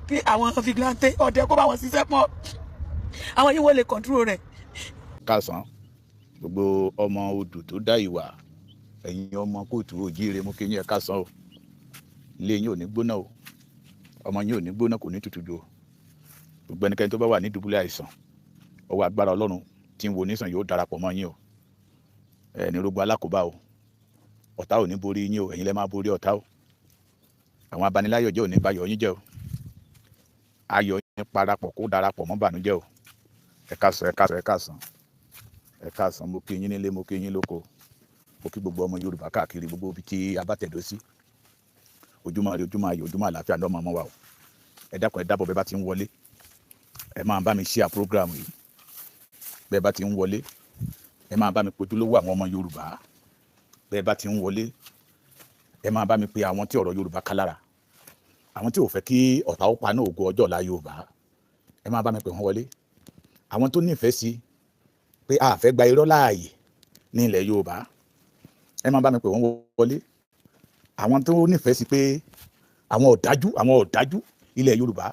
bí àwọn vigilante ọdẹ kó bá wọn ṣiṣẹ́ pọ̀ àwọn yìí wọ́n lè control rẹ̀. kásán gbogbo ọmọ odò tó dá ìwà ẹ̀yin ọmọ kóòtù òjíire mú kí yín ẹ kásán o ilé yín ò ní gbóná o ọmọ yín ò ní gbóná kò ní tutù jù o gbogbo ẹnikẹ́ni tó bá wà ní dùbúlẹ̀ àìsàn ọwọ́ agbára Ọlọ́run tí ń wo nísàn yóò darapọ̀ mọ́ yín o ní rogun alákòóbá o ọ̀tá ò ní borí yín o ẹ̀yin lẹ́ máa borí ọ̀tá o àwọn abaniláyọ̀ jẹ́ ò ní bayọ̀ yín jẹ́ o ayọ̀ yín parapọ̀ kó darapọ̀ mọ́ bànújẹ́ o ẹ káàsán mo kí yín nílé mo kí yín lóko mo kí gbogbo ọmọ Yorùbá káàkiri gbogbo ibi tí a bá tẹ̀dó sí ojúmọ́ ire ojúmọ́ ayọ̀ ojúmọ́ àlàáfíà lọ́mọ ọmọ wa o ẹ dákun ẹ dábọ̀ bẹ́ẹ̀ bá ti ń wọlé ẹ máa bá mi share program yìí bẹ́ẹ̀ bá ti ń wọlé ẹ máa bá mi pojúlówó àwọn ọmọ Yorùbá bẹ́ẹ̀ bá ti ń wọlé ẹ máa bá mi pe àwọn tí ọ̀rọ̀ Yorùbá ká lára àwọn tí ò fẹ́ kí ọ̀tá ó paná ògo ọjọ́ ọ̀la Yorùbá ẹ máa bá mi pè wọ́n wọlé àwọn tó nífẹ̀ẹ́ sí pé a fẹ́ gba irọ́ láàyè ní ilẹ̀ Yorùbá ẹ máa bá mi pè wọ́n wọlé àwọn tó nífẹ̀ẹ́ sí pé àwọn ọ̀dájú ilẹ̀ Yorùbá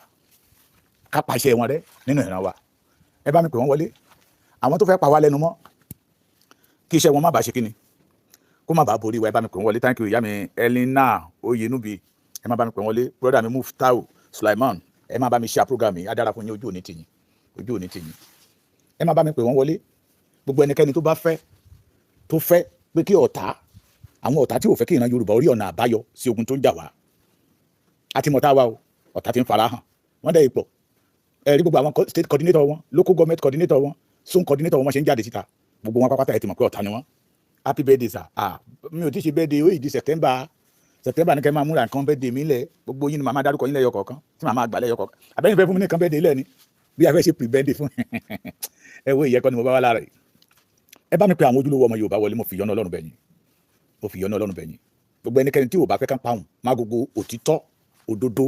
ká pàṣẹ wọn rẹ́ nínú ìran wa ẹ bá mi pè wọ́n wọlé àwọn tó fẹ́ pa wá lẹ́nu mọ́ kí iṣẹ́ wọn má bàa ṣe kíni kó má bàa borí wa ẹ bá mi pè wọ́n wọlé thank you ìyá mi Elina Oyenubi ẹ má bá mi pè wọ́n wọlé brother mi Muftau Sulaiman ẹ má bá mi share program yìí adára fún yín ojú òní tìyín ẹ má bá mi pè wọ́n wọlé gbogbo ẹnikẹ́ni tó bá fẹ́ pé kí àwọn ọ̀tá tí ò fẹ́ kí ìran Yorùbá orí ọ̀nà àbáyọ sí ogun tó ń jà wá àti mọ̀tá wa o ọ̀tá ti ń fara hàn wọ́n dẹ̀ ipò ẹ̀rí gbogbo àwọn state coordinator wọn local government coordinator wọn zone coordinator wọn ṣe ń jáde síta gbogbo wọn pápátá ẹ̀ ti mọ̀ pé ọ̀tá ni wọ́n happy birthday sir mi ò tí ì ṣe birthday ó yìí di September ní kẹ́ máa múra nǹkan birthday mi lẹ̀ gbogbo yín ni màmá dárúkọ yín lẹ́yọ kọ̀ọ̀kan tí màmá àgbà lẹ́yọ kọ̀ọ̀kan àbẹ́yìn fẹ́ fún mi ní nǹkan birthday lẹ́ ni bí a fẹ́ ṣe pre birthday fún ẹ wo ìyẹ́kọ́ ni mo bá wá lára yìí ẹ bá mi pe àwọn ojúlówó ọmọ Yorùbá wọlé mo fi yọ́nú Ọlọ́run bẹ̀yìn gbogbo ẹnikẹ́ni tí ò bá fẹ́ kán pààrùn má gbogbo òtítọ́ òdodo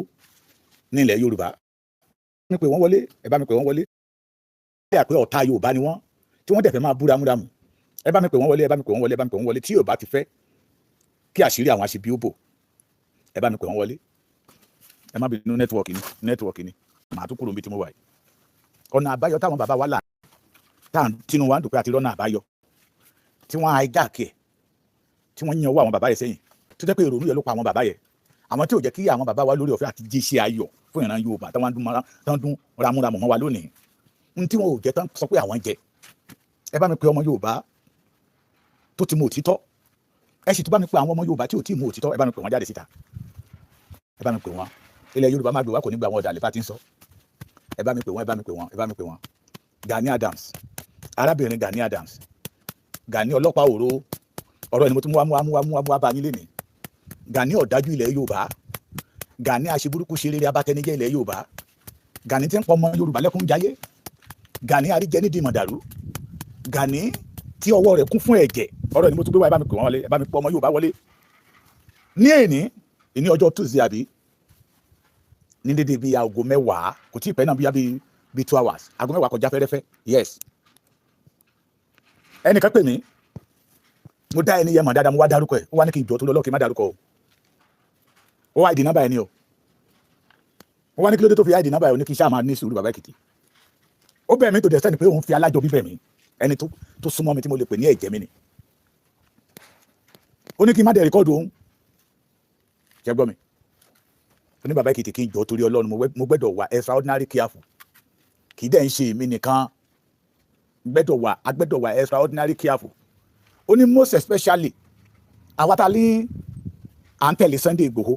nílẹ̀ Yorùbá ẹ bá mi pè wọ́n wọlé ẹ àpẹ ọ̀tá Yorùbá ni wọ́n tí wọ́n dẹ̀ fẹ́ máa búramúramù ẹ bá mi pè wọ́n wọlé tí Yorùbá ti fẹ́ kí àṣírí àwọn àṣebí ó bò ẹ bá mi pè wọ́n wọlé ẹ má bínú nẹ́tíwọ̀kì ni màá tún kúrò níbi tí mo wà yìí ọ̀nà àbáyọ táwọn bàbá wa là tínú wa ń dùn pé àti lọ́nà àbáyọ tí wọ́n hijack ẹ̀ tí wọ́n yan owó àwọn bàbá yẹn sẹ́yìn tó jẹ́ pé ìrònú yẹn ló pa àwọn bàbá yẹn àwọn tí ò jẹ́ kí àwọn bàbá wa lórí ọ̀fẹ́ àti jíṣẹ́ ayọ̀ fún ìran Yorùbá táwọn dún ramúramù mọ́ wa lónìí ní tí wọn ò jẹ́ tán sọ pé àwọn jẹ ẹ bá mi pe ọmọ Yorùbá tó ti mọ òtítọ́ ẹ sì tún bá mi pe àwọn ọmọ Yorùbá tí ò tí ì mọ òtítọ́ ẹ bá mi pe wọn jáde síta ẹ bá mi pe wọn ilẹ̀ Yorùbá má gbé wa kò ní gba àwọn ọ̀dàlẹ̀ bá ti ń sọ ẹ bá mi pe wọn Gani Adams arábìnrin Gani Adams Gani ọlọ́pàá òró ọ̀rọ̀ ẹni mo tún mú bá yín lénìí Gani ọ̀dájú ilẹ̀ Yorùbá Gani aṣeburúkú ṣe rere abatẹnijẹ́ ilẹ̀ Yorùbá Gani tí ń pọ̀ ọmọ Yorùbá lẹ́kún jayé Gani aríjẹ nídìí mọ̀dàrú Gani tí ọwọ́ rẹ̀ kún fún ẹ̀jẹ̀ ọ̀rọ̀ ẹni mo tún gbé wá ẹ bá mi pè wọ́n wọlé ẹ bá mi pọ̀ ọmọ Yorùbá wọlé ní èní ọjọ́ Tuesday àbí ní dédé bíi aago mẹ́wàá kò tí ì pẹ́ náà bíi 2 hours aago mẹ́wàá kọjá fẹ́rẹ́fẹ́ yes ẹnìkan pè mí mo dá ẹni yẹn mọ̀ dáadáa mo wá dárúkọ ẹ̀ ó wá ní kí n jọ tó lọ lọ́ọ̀kì má dárúkọ o ó wá ìdí nọ́mbà ẹ̀ ni o ó wá ní kí ló dé tó fi ìdí nọ́mbà ẹ̀ o ní kí n ṣáà máa ní sùúrù bàbá Èkìtì ó bẹ̀ mí tó dẹ̀ sẹ́ni pé òun fi alájọ bíbẹ̀ mí ẹni tó súnmọ́ mi tí mo lè pè ní ẹ̀jẹ̀ mi ni ó ní kí n má dẹ̀ rìkọ́ọ̀dù òun ṣe gbọ́ mi ó ní bàbá Èkìtì kí n jọ torí Ọlọ́run mo gbẹ́dọ̀ wà extraordinary careful kì í dẹ̀ ń ṣe èmi nìkan agbẹ́dọ̀ wà extraordinary careful ó ní most especially àwa ta ní à ń tẹ̀lé Sunday Igboho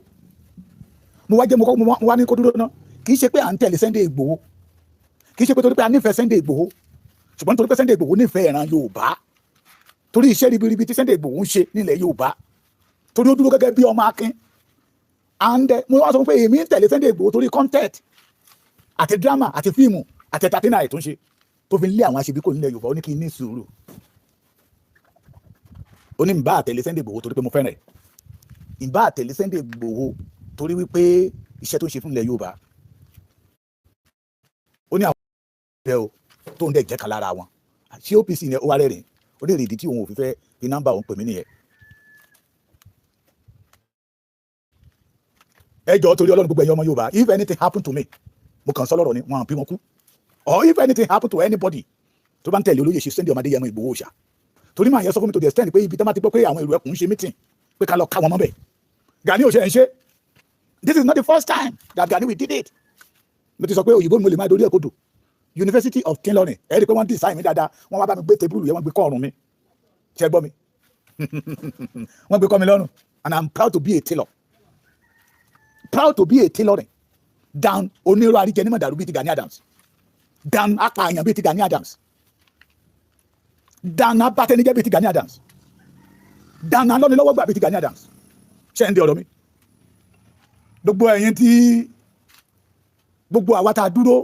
mo wá ní kó dúró náà kì í ṣe pé à ń tẹ̀lé Sunday Igboho kì í ṣe pé torí pé a nífẹ̀ẹ́ Sunday Igboho ṣùgbọ́n torí pé Sunday Igboho nífẹ̀ẹ́ ìran Yorùbá torí iṣẹ́ ribiribi tí Sunday Igboho ń ṣe nílẹ̀ Yorùbá torí ó dúró gẹ́gẹ́ bí ọmọ akin and mo wá sọ pé èmi ń tẹ̀lé Sunday Igboho torí content àti drama àti fíìmù àti entertainer ètò ń ṣe tó fi lé àwọn aṣèbí kò nílẹ̀ Yorùbá ó ní kí n ní sùúrù ó ní ìbá àtẹ̀lé Sunday Igboho torí pé mo fẹ́ràn ẹ̀ ìbá àtẹ̀lé Sunday Igboho torí wípé iṣẹ́ tó ń ṣe fún ilẹ̀ Yorùbá ó ní àwọn ọ̀rẹ́ o tó ń dẹ̀ jẹ́ kan lára wọn ṣé OPC ni ó wá rẹ́rìn ó lè rí ìdí tí òun ò fi fẹ́ fi nọ́mbà òun pè mí nìyẹn. ẹ jọ̀ọ́ torí Ọlọ́run gbogbo ẹ̀yin ọmọ Yorùbá if anything happen to me mo kàn sọ lọ́rọ̀ ni wọn bí wọn kú or if anything happen to anybody tó bá ń tẹ̀lé olóyè ṣe Sunday ọmọ Adéyẹmọ Ìgbòho ṣá torí máa yẹ sọ fún mi to the extent pé ibi tó máa ti gbọ́ pé àwọn èrò ẹkùn ń ṣe meeting pé ká lọ ká wọn mọ́ bẹ̀ Gani ò ṣe ń ṣe this is not the first time that Gani we did it mo ti sọ pé òyìnbó mo lè máa dorí ẹ̀ kodò University of Ilorin ẹ rí i pé wọ́n design mi dáadáa wọ́n wá bá mi gbé tébùlù yẹn wọ́n gbé kọ́ ọ̀run mi ṣe gbọ́ mi wọ́n gbé kọ́ mi lọ́rùn and I'm proud to be a tailor tailoring dan onírò àríjẹ ní mọ̀dàrú bíi ti Gani Adams dan apààyàn bíi ti Gani Adams dan abatẹnijẹ bíi ti Gani Adams dan alọ́nilọ́wọ́gbà bíi ti Gani Adams ṣe ń di ọ̀rọ̀ mi gbogbo ẹ̀yin tí gbogbo àwa tá a dúró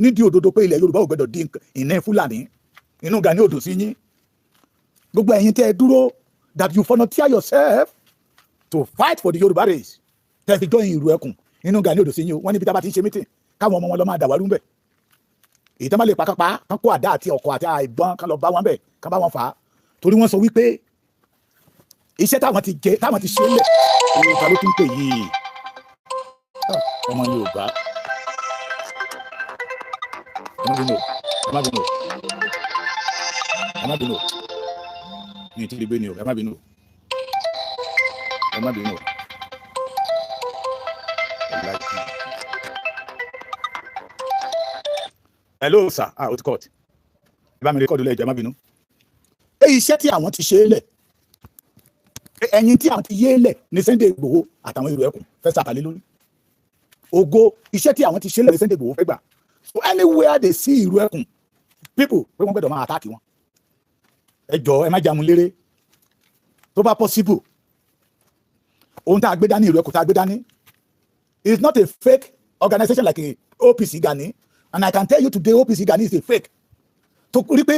nídìí òdodo pé ilẹ̀ Yorùbá ò gbọdọ̀ di ìní Fúlàní inú Gani odò sí yín gbogbo ẹ̀yin tẹ́ ẹ dúró that you volunteer yourself to fight for the Yorùbá race tẹ́ fi join ìlú ẹkùn inú Gani odò sí yín o wọ́n níbi tá a bá ti ń ṣe meeting káwọn ọmọ wọn lọ máa dàwárú ńbẹ̀ èyí tó má lè pakapa kán kó àdá àti ọkọ̀ àti àìbọn kán lọ bá wọn bẹ̀ kán bá wọn fà á torí wọ́n sọ wípé iṣẹ́ táwọn ti ṣe lẹ̀ Yorùbá ló tún pè yìí ọmọ Yorùbá ẹ má bínú ní ti gbé ni o ẹ má bínú hello sir o ti court ẹ bá mi rékọ́dù lẹ́jọ́ ẹ má bínú iṣẹ́ tí àwọn ti ṣe é lẹ̀ ẹ̀yìn tí àwọn ti yé lẹ̀ ní Sunday Igboho àtàwọn èrò ẹkùn fẹ́ sàkálẹ̀ lórí ògo iṣẹ́ tí àwọn ti ṣe lẹ̀ ní Sunday Igboho fẹ́ gbà so anywhere they see ìlú ẹkùn people pé wọ́n gbọ́dọ̀ máa attack wọn ẹ jọ̀ọ́ ẹ má jamu léré tó bá possible ohun tá a gbé dání ìlú ẹkùn tá a gbé dání is not a fake organization like a OPC Gani and I can tell you today OPC Gani is a fake tó rí pé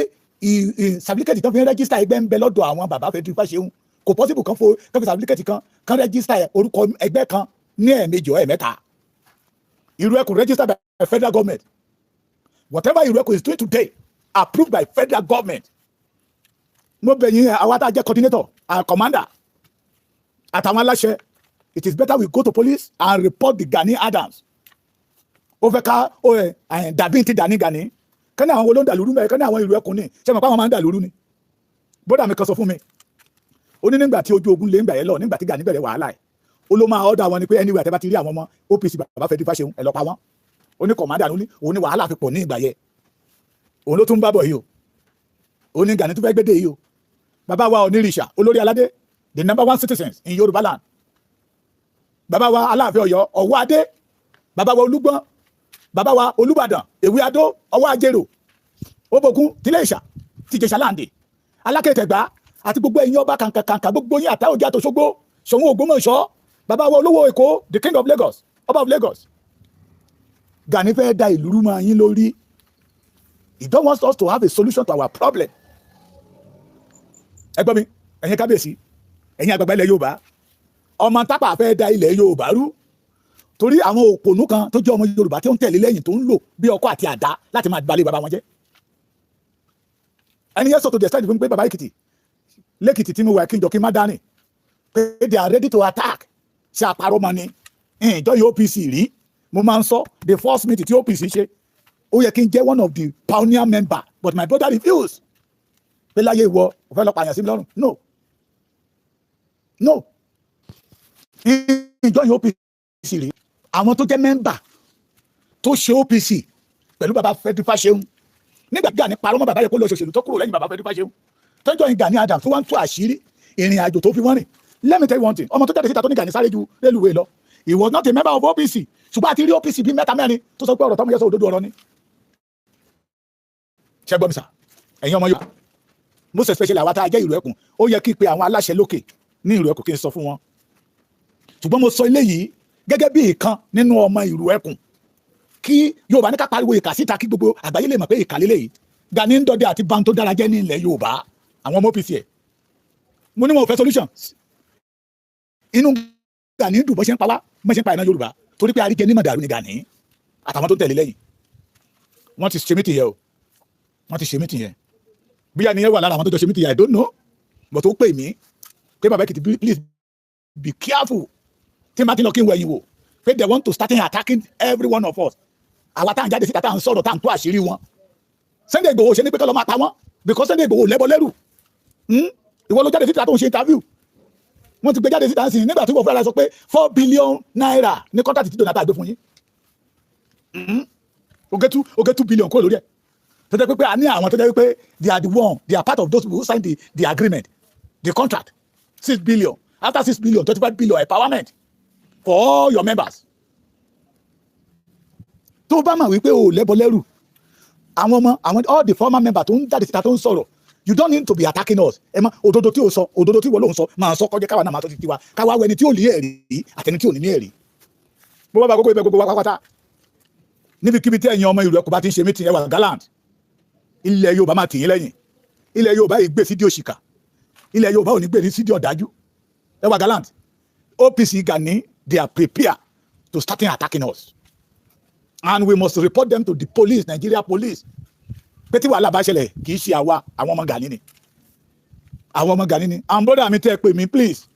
certificate tó fi register ẹgbẹ́ ń bẹ lọ́dọ̀ àwọn bàbá Fẹ́dúrà Fáṣẹ̀hùn kò possible kan fo certificate kan register orúkọ ẹgbẹ́ kan ní ẹ̀ẹ̀mejì or ẹ̀ẹ̀mẹ́ta ìlú ẹkùn registered by federal government. Whatever Ireko is doing today, approved by federal government. Mo bẹ̀ yín àwa tá a jẹ́ coordinator and commander. Àtàwọn aláṣẹ, it is better we go to police and report the Gani Adams. Ó fẹ́ ká dàbí ti Gani. Kẹ́ni àwọn olóńdà lóru mẹ́rin, kẹ́ni àwọn ìlú ẹkùn ní. Ṣé mo pa àwọn máa ń dà lóru ni? Bọ́dà mi kan sọ fún mi. Ó ní nígbà tí ojú ogun lé ń gbà yẹn lọ, nígbà tí Gani bẹ̀rẹ̀ wàhálà ẹ̀. Ó ló máa ọ̀dà wọn ni pé anywhere àtẹ́bá ti rí àwọn ọmọ OPC bàbá Fẹ́dúrà Fáṣẹ̀hùn ẹ̀ lọ pa wọ́n. Ó ní kọ̀mádà ló ní òun ní wàhálà fi pọ̀ ní ìgbà yẹn òun ló tún bá bọ̀ yìí o ó ní Gani tó fẹ́ gbédè yìí o bàbá wa Onírìṣà olórí aládé the #1 citizens in Yorùbá land bàbá wa Aláàfin Ọ̀yọ́ Ọ̀wọ́ Adé bàbá wa Olúgbọ́n bàbá wa Olúbàdàn Èwe Adó Ọwọ́ Ajérò Òbòkun tilẹ̀ Ìṣà tìjẹ̀ṣà láǹdè Alákẹ́tẹ̀gbá àti gbogbo ẹ̀yin ọba kàǹkàǹkà gbogbo yín Àtàòjá t'Òṣogbo Ṣòun Ògbómọ̀ṣọ́ bàbá wa Olówó Èkó the king of Lagos ọba of Lagos Gani fẹ́ da ìlú rú mọ́ yín lórí. He don't want us to have a solution to our problem. Ẹ gbọ́ mi, ẹ̀yin kábíyèsí, ẹ̀yin àgbàgbà ilẹ̀ Yorùbá, ọmọ tápà fẹ́ da ilẹ̀ Yorùbá rú. Torí àwọn òpònú kan tó jẹ́ ọmọ Yorùbá tí ó ń tẹ̀lé lẹ́yìn tó ń lò bí ọkọ́ àti àdá láti máa balẹ̀ bàbá wọn jẹ́. Ẹni yẹn sọ tó dẹ̀sẹ̀ fún pé bàbá Èkìtì, lẹ́kìtì tí mo wà kí n jọ kí n má dání, pé they are ready to attack. Ṣé àparọ́ mọ́ ni? Ìjọ yóò OPC rí. Mo máa ń sọ the first meeting tí OPC ṣe ó yẹ kí n jẹ́ one of the pioneer member but my brother refused pé láyé ìwọ ò fẹ́ lọ pààyàn sí mi lọ́rùn no ìjọ yìí OPC rí àwọn tó jẹ́ member tó ṣe OPC pẹ̀lú bàbá Fẹ́dúfà Ṣeun nígbà tí Gani parọ́ mọ́ bàbá yẹ kó lọ ṣòṣèlú tó kúrò lẹ́yìn bàbá Fẹ́dúfà Ṣeun tọ́jọ́ yìí Gani Adams tó wá ń tú àṣírí ìrìn àjò tó fi wọ́n rìn. Let me tell you one thing, ọmọ tó jáde síta tó ní Gani sáré ju rélùwé lọ, he was not a member of OPC, ṣùgbọ́n àti rí OPC bíi mẹ́ta mẹ́rin tó sọ pé ọ̀rọ̀ tọ́mọ yẹ sọ òdodo ọ̀rọ̀ ni. ṣé gbọ́ mi sà, ẹ̀yin ọmọ Yorùbá, most especially àwa tá a jẹ́ Ìlú Ẹkùn, ó yẹ kí n pe àwọn aláṣẹ lókè ní Ìlú Ẹkùn kí n sọ fún wọn. ṣùgbọ́n mo sọ eléyìí gẹ́gẹ́ bí ìkan nínú ọmọ Ìlú Ẹkùn, kí Yorùbá ní ká pariwo ìkà síta kí gbogbo àgbáyé lè mọ̀ pé ìkà lélẹ́yìí. Gani ń dọdẹ àti ban tó dára jẹ́ ní ilẹ̀ Yorùbá, àwọn ọmọ OPC ẹ̀. mo ní wọn ò fẹ́ solution. inú Gani dùn bó ṣe ń pa wá bó ṣe ń pa ìná Yorùbá torí pé àríjẹ ní màdàrú ni Gani àtàwọn tó tẹ̀lé lẹ́yìn. wọ́n ti ṣe mítìn yẹn o, wọ́n ti ṣe mítìn yẹn. bóyá ni ẹ wà lára àwọn tó jọ ṣe mítìn yẹn, I don't know, but ó pè mí pé bàbá Èkìtì please be careful tí n bá ti lọ kí n wọ ẹ̀yìn wò pé they want to start attacking every one of us. àwa tá à ń jáde síta tá à ń sọ̀rọ̀ tá à ń tó àṣírí wọn. Sunday Igboho ṣe ní pé kọ́ lọ́ máa pa wọ́n because Sunday Igboho lẹ́bọ lẹ́rù. ìwọ ló jáde síta tó ń ṣe interview, wọ́n ti gbé jáde síta sí nígbà tí wọ́n fúnra sọ pé 4 billion naira ní kọ́ńtàtì tí Jonathan gbé fún yín. ó gé 2 billion kúrò lórí ẹ̀. tó jẹ́ pé a ní àwọn tó jẹ́ pé they are the one, they are part of those people who signed the agreement, the contract. 6 billion, after 6 billion, 25 billion empowerment for all your members. tó bá mà wípé o lẹ́bọ lẹ́rù, àwọn all the former members tó ń jáde síta tó ń sọ̀rọ̀, you don't need to be attacking us. ẹ mọ òdodo tí o sọ, òdodo tí ìwọ ló ń sọ máa sọ kọjá káwa náà máa tọ́ títí wa, káwa wẹni tí ò ní ẹ̀rí àtẹni tí ò ní ní ẹ̀rí. bó bá bá gbogbo ibẹ̀ gbogbo wa pátá níbikíbi tí ẹ̀yin ọmọ Ìlú Ẹkùn bá ti ń ṣe meeting ẹ wà gallant, ilẹ̀ Yorùbá máa tì yín lẹ́yìn. ilẹ̀ Yorùbá yìí gbé sídìí òṣìkà, ilẹ̀ Yorùbá ò ní gbé sídìí ọ̀dájú. ẹ wà gallant. OPC Gani, they are prepared to start attacking us and we must report them to the police, Nigeria police. pé tí wàhálà bá ṣẹlẹ̀ kì í ṣe àwa, àwọn ọmọ Gani ni, àwọn ọmọ Gani ni. and brother mi tẹ́ ẹ pè mí please,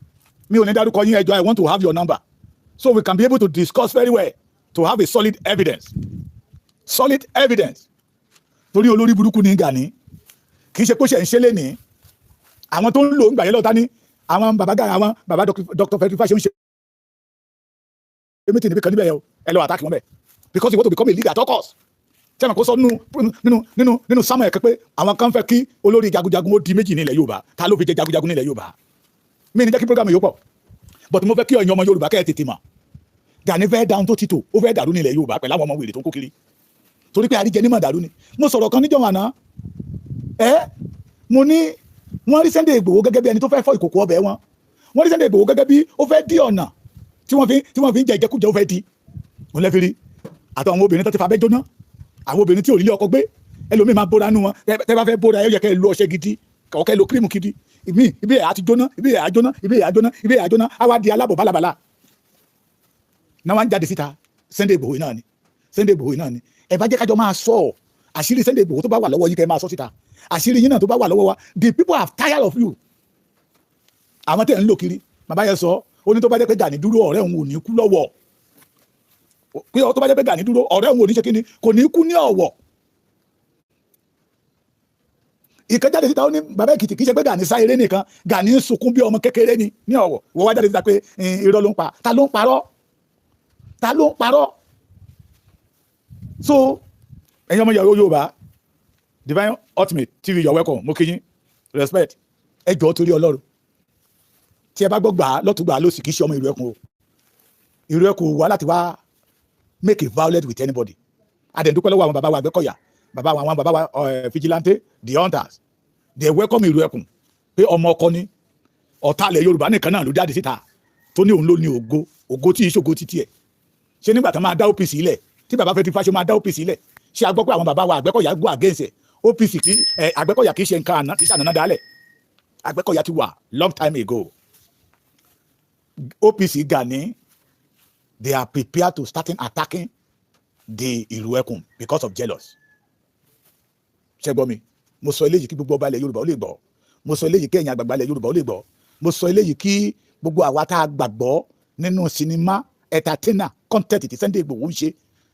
mi ò ní dárúkọ yín, ẹjọ́ I want to have your number so we can be able to discuss very well to have a solid evidence. torí olórí burúkú ní Gani, kì í ṣe pé ó ṣe ń ṣe lé ní àwọn tó ń lò ń gbà yẹn lọ́ta ní àwọn bàbá Gani, àwọn bàbá Dr. Fẹ́dúfà Ṣeun ṣe meeting níbi kan níbẹ̀ yẹn o, ẹ lọ attack wọn bẹ̀ because you want to become a leader at all costs. tẹ́lẹ̀ kó sọ nínú Samuel kẹ́ pé àwọn kan fẹ́ kí olórí jagunjagun ó di méjì nílẹ̀ Yorùbá. ta ló fi jẹ jagunjagun nílẹ̀ Yorùbá? mi ní jẹ́ kí program yóò pọ̀ but mo fẹ́ kí ọ̀yin ọmọ Yorùbá kẹ́ ẹ tètè mọ̀ Gani fẹ́ dáhùn tó títò, ó fẹ́ dàrú nílẹ̀ Yorùbá pẹ̀lú àwọn ọmọ wèrè tó ń kó kiri torí pé àríjẹ ní mà dàrú ni. mo sọ̀rọ̀ kan níjọ́ àná mo ní wọ́n rí Sunday Igboho gẹ́gẹ́ bí ẹni tó fẹ́ fọ́ ìkòkò ọbẹ̀ wọn, wọ́n rí Sunday Igboho gẹ́gẹ́ bí ó fẹ́ dí ọ̀nà tí wọ́n fi ń jẹ ìjẹkújẹ, ó fẹ́ di. mo lẹ́ fi rí àtàwọn obìnrin tó ti fa abẹ́ jóná, àwọn obìnrin tí ò nílé ọkọ gbé, ẹlòmíì máa bóra nú wọn. tẹ́ bá fẹ́ bóra ẹ yẹ kẹ́ ẹ lo ọṣẹ gidi, kẹ́ ẹ lo kírímù gidi. ibi ẹ̀ á ti jóná, ibi ẹ̀ á jóná, ibi ẹ̀ á jóná, ibi ẹ̀ á jóná, á wá di alábọ̀ bálabàla. náà wá ń jáde síta Sunday Igboho náà ni, Sunday Igboho náà ni. ẹ bá jẹ́ kájọ máa sọ àṣírí Sunday Igboho tó bá wà lọ́wọ́ yín, kẹ́ ẹ máa sọ síta. àṣírí yín náà tó bá wà lọ́wọ́ wa, the people are tired of you. àwọn tẹ̀ ń lò kiri, bàbá yẹn sọ ó ní tó bá jẹ́ pé Gani dúró ọ̀rẹ́ òun ò ní kú lọ́wọ́, pé tó bá jẹ́ pé Gani dúró ọ̀rẹ́ òun ò ní ṣe kíni, kò ní kú ní ọ̀wọ̀. ìkan jáde síta ó ní bàbá Èkìtì kì í ṣe pé Gani sá eré nìkan, Gani ń sunkún bí ọmọ kékeré ni ní ọ̀wọ̀. wọ́n wá jáde síta pé irọ́ ló ń pa. ta ló ń parọ́? ta ló ń parọ́? so ẹ̀yin ọmọ Yorùbá, Divine Ultimate TV, you're welcome. mo kí yín, respect. ẹ jọ̀ọ́ torí Ọlọ́run, tí ẹ bá gbọ́ gbà á lọ́tún gbà á lósì, kì í ṣe ọmọ Ìlú Ẹkùn o. Ìlú Ẹkùn wá láti wá make a violence with anybody. adẹ̀ndúpẹ́ lọ́wọ́ àwọn bàbá wa Àgbẹ̀kọ̀yà, àwọn bàbá wa vigilante, the hunters, they welcome Ìlú Ẹkùn pé ọmọ ọkọ ni ọ̀tá ilẹ̀ Yorùbá nìkan náà ló jáde síta tó ní òun ló ní ògo tí ìṣògo títí ẹ̀. ṣé nígbà tó máa dá OPC ilẹ̀, tí bàbá Fẹ́dúfà Ṣeun máa dá OPC ilẹ̀, ṣé a gbọ́ pé àwọn bàbá wa Àgbẹ̀kọ̀yà go against ẹ̀? OPC Àgbẹ̀kọ̀yà kì í ṣe nǹkan àná, kì í ṣànàná dálẹ̀. Àgbẹ̀kọ̀yà ti wà long time ago. OPC Gani, they are prepared to start attacking the Ìlú Ẹkùn because of jealous. ṣé gbọ́ mi? mo sọ eléyìí kí gbogbo ọba ilẹ̀ Yorùbá ó lè gbọ́, mo sọ eléyìí kí ẹ̀yin àgbàgbà ilẹ̀ Yorùbá ó lè gbọ́, mo sọ eléyìí kí gbogbo àwa tá a gbàgbọ́ nínú sinimá entertainer content tí Sunday Igboho ń ṣe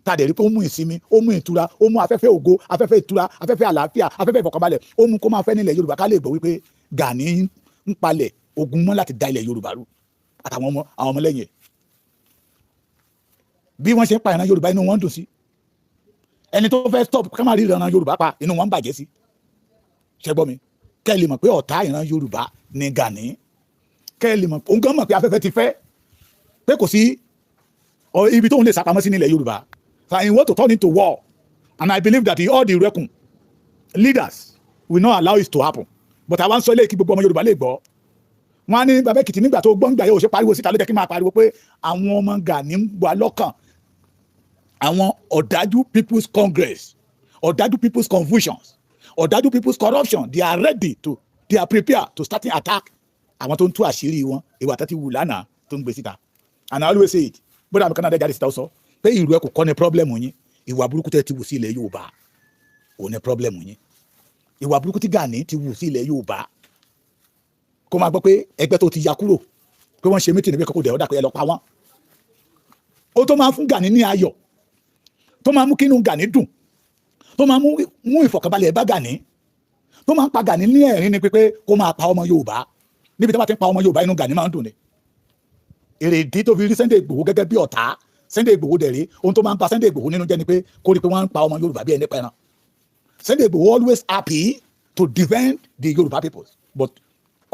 tá a dẹ̀ rí pé ó mú ìsinmi ó mú ìtura ó mú afẹ́fẹ́ ògo afẹ́fẹ́ ìtura afẹ́fẹ́ àlàáfíà afẹ́fẹ́ ìfọ̀kànbalẹ̀ ó mú kó máa fẹ́ nílẹ̀ Yorùbá ká lè gbọ́ wípé Gani ń palẹ̀ ogun mọ́ láti da ilẹ̀ Yorùbá rú àtàwọn ọmọlẹ́yìn ẹ̀ bí wọ́n ṣe ń pa ìran Yorùbá inú wọn dùn sí ẹni tó fẹ́ stop ká máa rí ìran Yorùbá pa inú wọn ń bàjẹ́ sí ṣe gbọ́ mi kẹ́ ẹ lè mọ̀ pé ọ̀tá ìran Yorùbá ni Gani kẹ́ ẹ lè mọ̀ òun gan mọ̀ pé afẹ́fẹ́ ti fẹ́ pé kò sí ibi tóun lè sápamọ́ sí nílẹ̀ Yorùbá so he want to turn into war and I believe that all the reckon leaders will not allow it to happen but àwọn sọ ilé kí gbogbo ọmọ Yorùbá lè gbọ́ wọn á ní bàbá Èkìtì nígbà tó gbọ́ nígbà yóò ṣe pariwo síta ló jẹ́ kí n máa pariwo pé àwọn ọmọ Gani ń wà lọ́kàn àwọn ọ̀dájú people's congress ọ̀dájú people's confusions ọ̀dájú people's corruption they are prepared to start an attack àwọn tó ń tú àṣírí wọn ìwà tó ti wù lánàá tó ń gbé síta and I always say it bóyá àmì Canada jáde síta ó sọ pé ìrù ẹ kò kọ́ ni problem yín ìwà burúkú tẹ́ ti wù sí ilẹ̀ Yorùbá ò ní problem yín ìwà burúkú tí Gani ti wù sí ilẹ̀ Yorùbá kó máa gbọ́ pé ẹgbẹ́ tó ti ya kúrò pé wọ́n ṣe mítì níbi kókó dẹ̀ ọ́ dà pé ẹ lọ pa wọ́n ó tó máa ń fún Gani ní ayọ̀ tó máa mú kínú Gani dùn tó máa mú ìfọ̀kànbalẹ̀ bá Gani tó máa ń pa Gani ní ẹ̀rín ni pé kó máa pa ọmọ Yorùbá níbi tí wọ́n ti ń pa ọmọ Yorùbá inú Gani máa ń dùn ni èrèdí tó fi rí Sunday Igboho gẹ́gẹ́ bí ọ̀tá Sunday Igboho dẹ̀ rí ohun tó máa ń pa Sunday Igboho nínú jẹ́ ni pé kó rí pé wọ́n ń pa ọmọ Yorùbá bí ẹni pẹ́ran Sunday Igboho always happy to defend the Yorùbá people but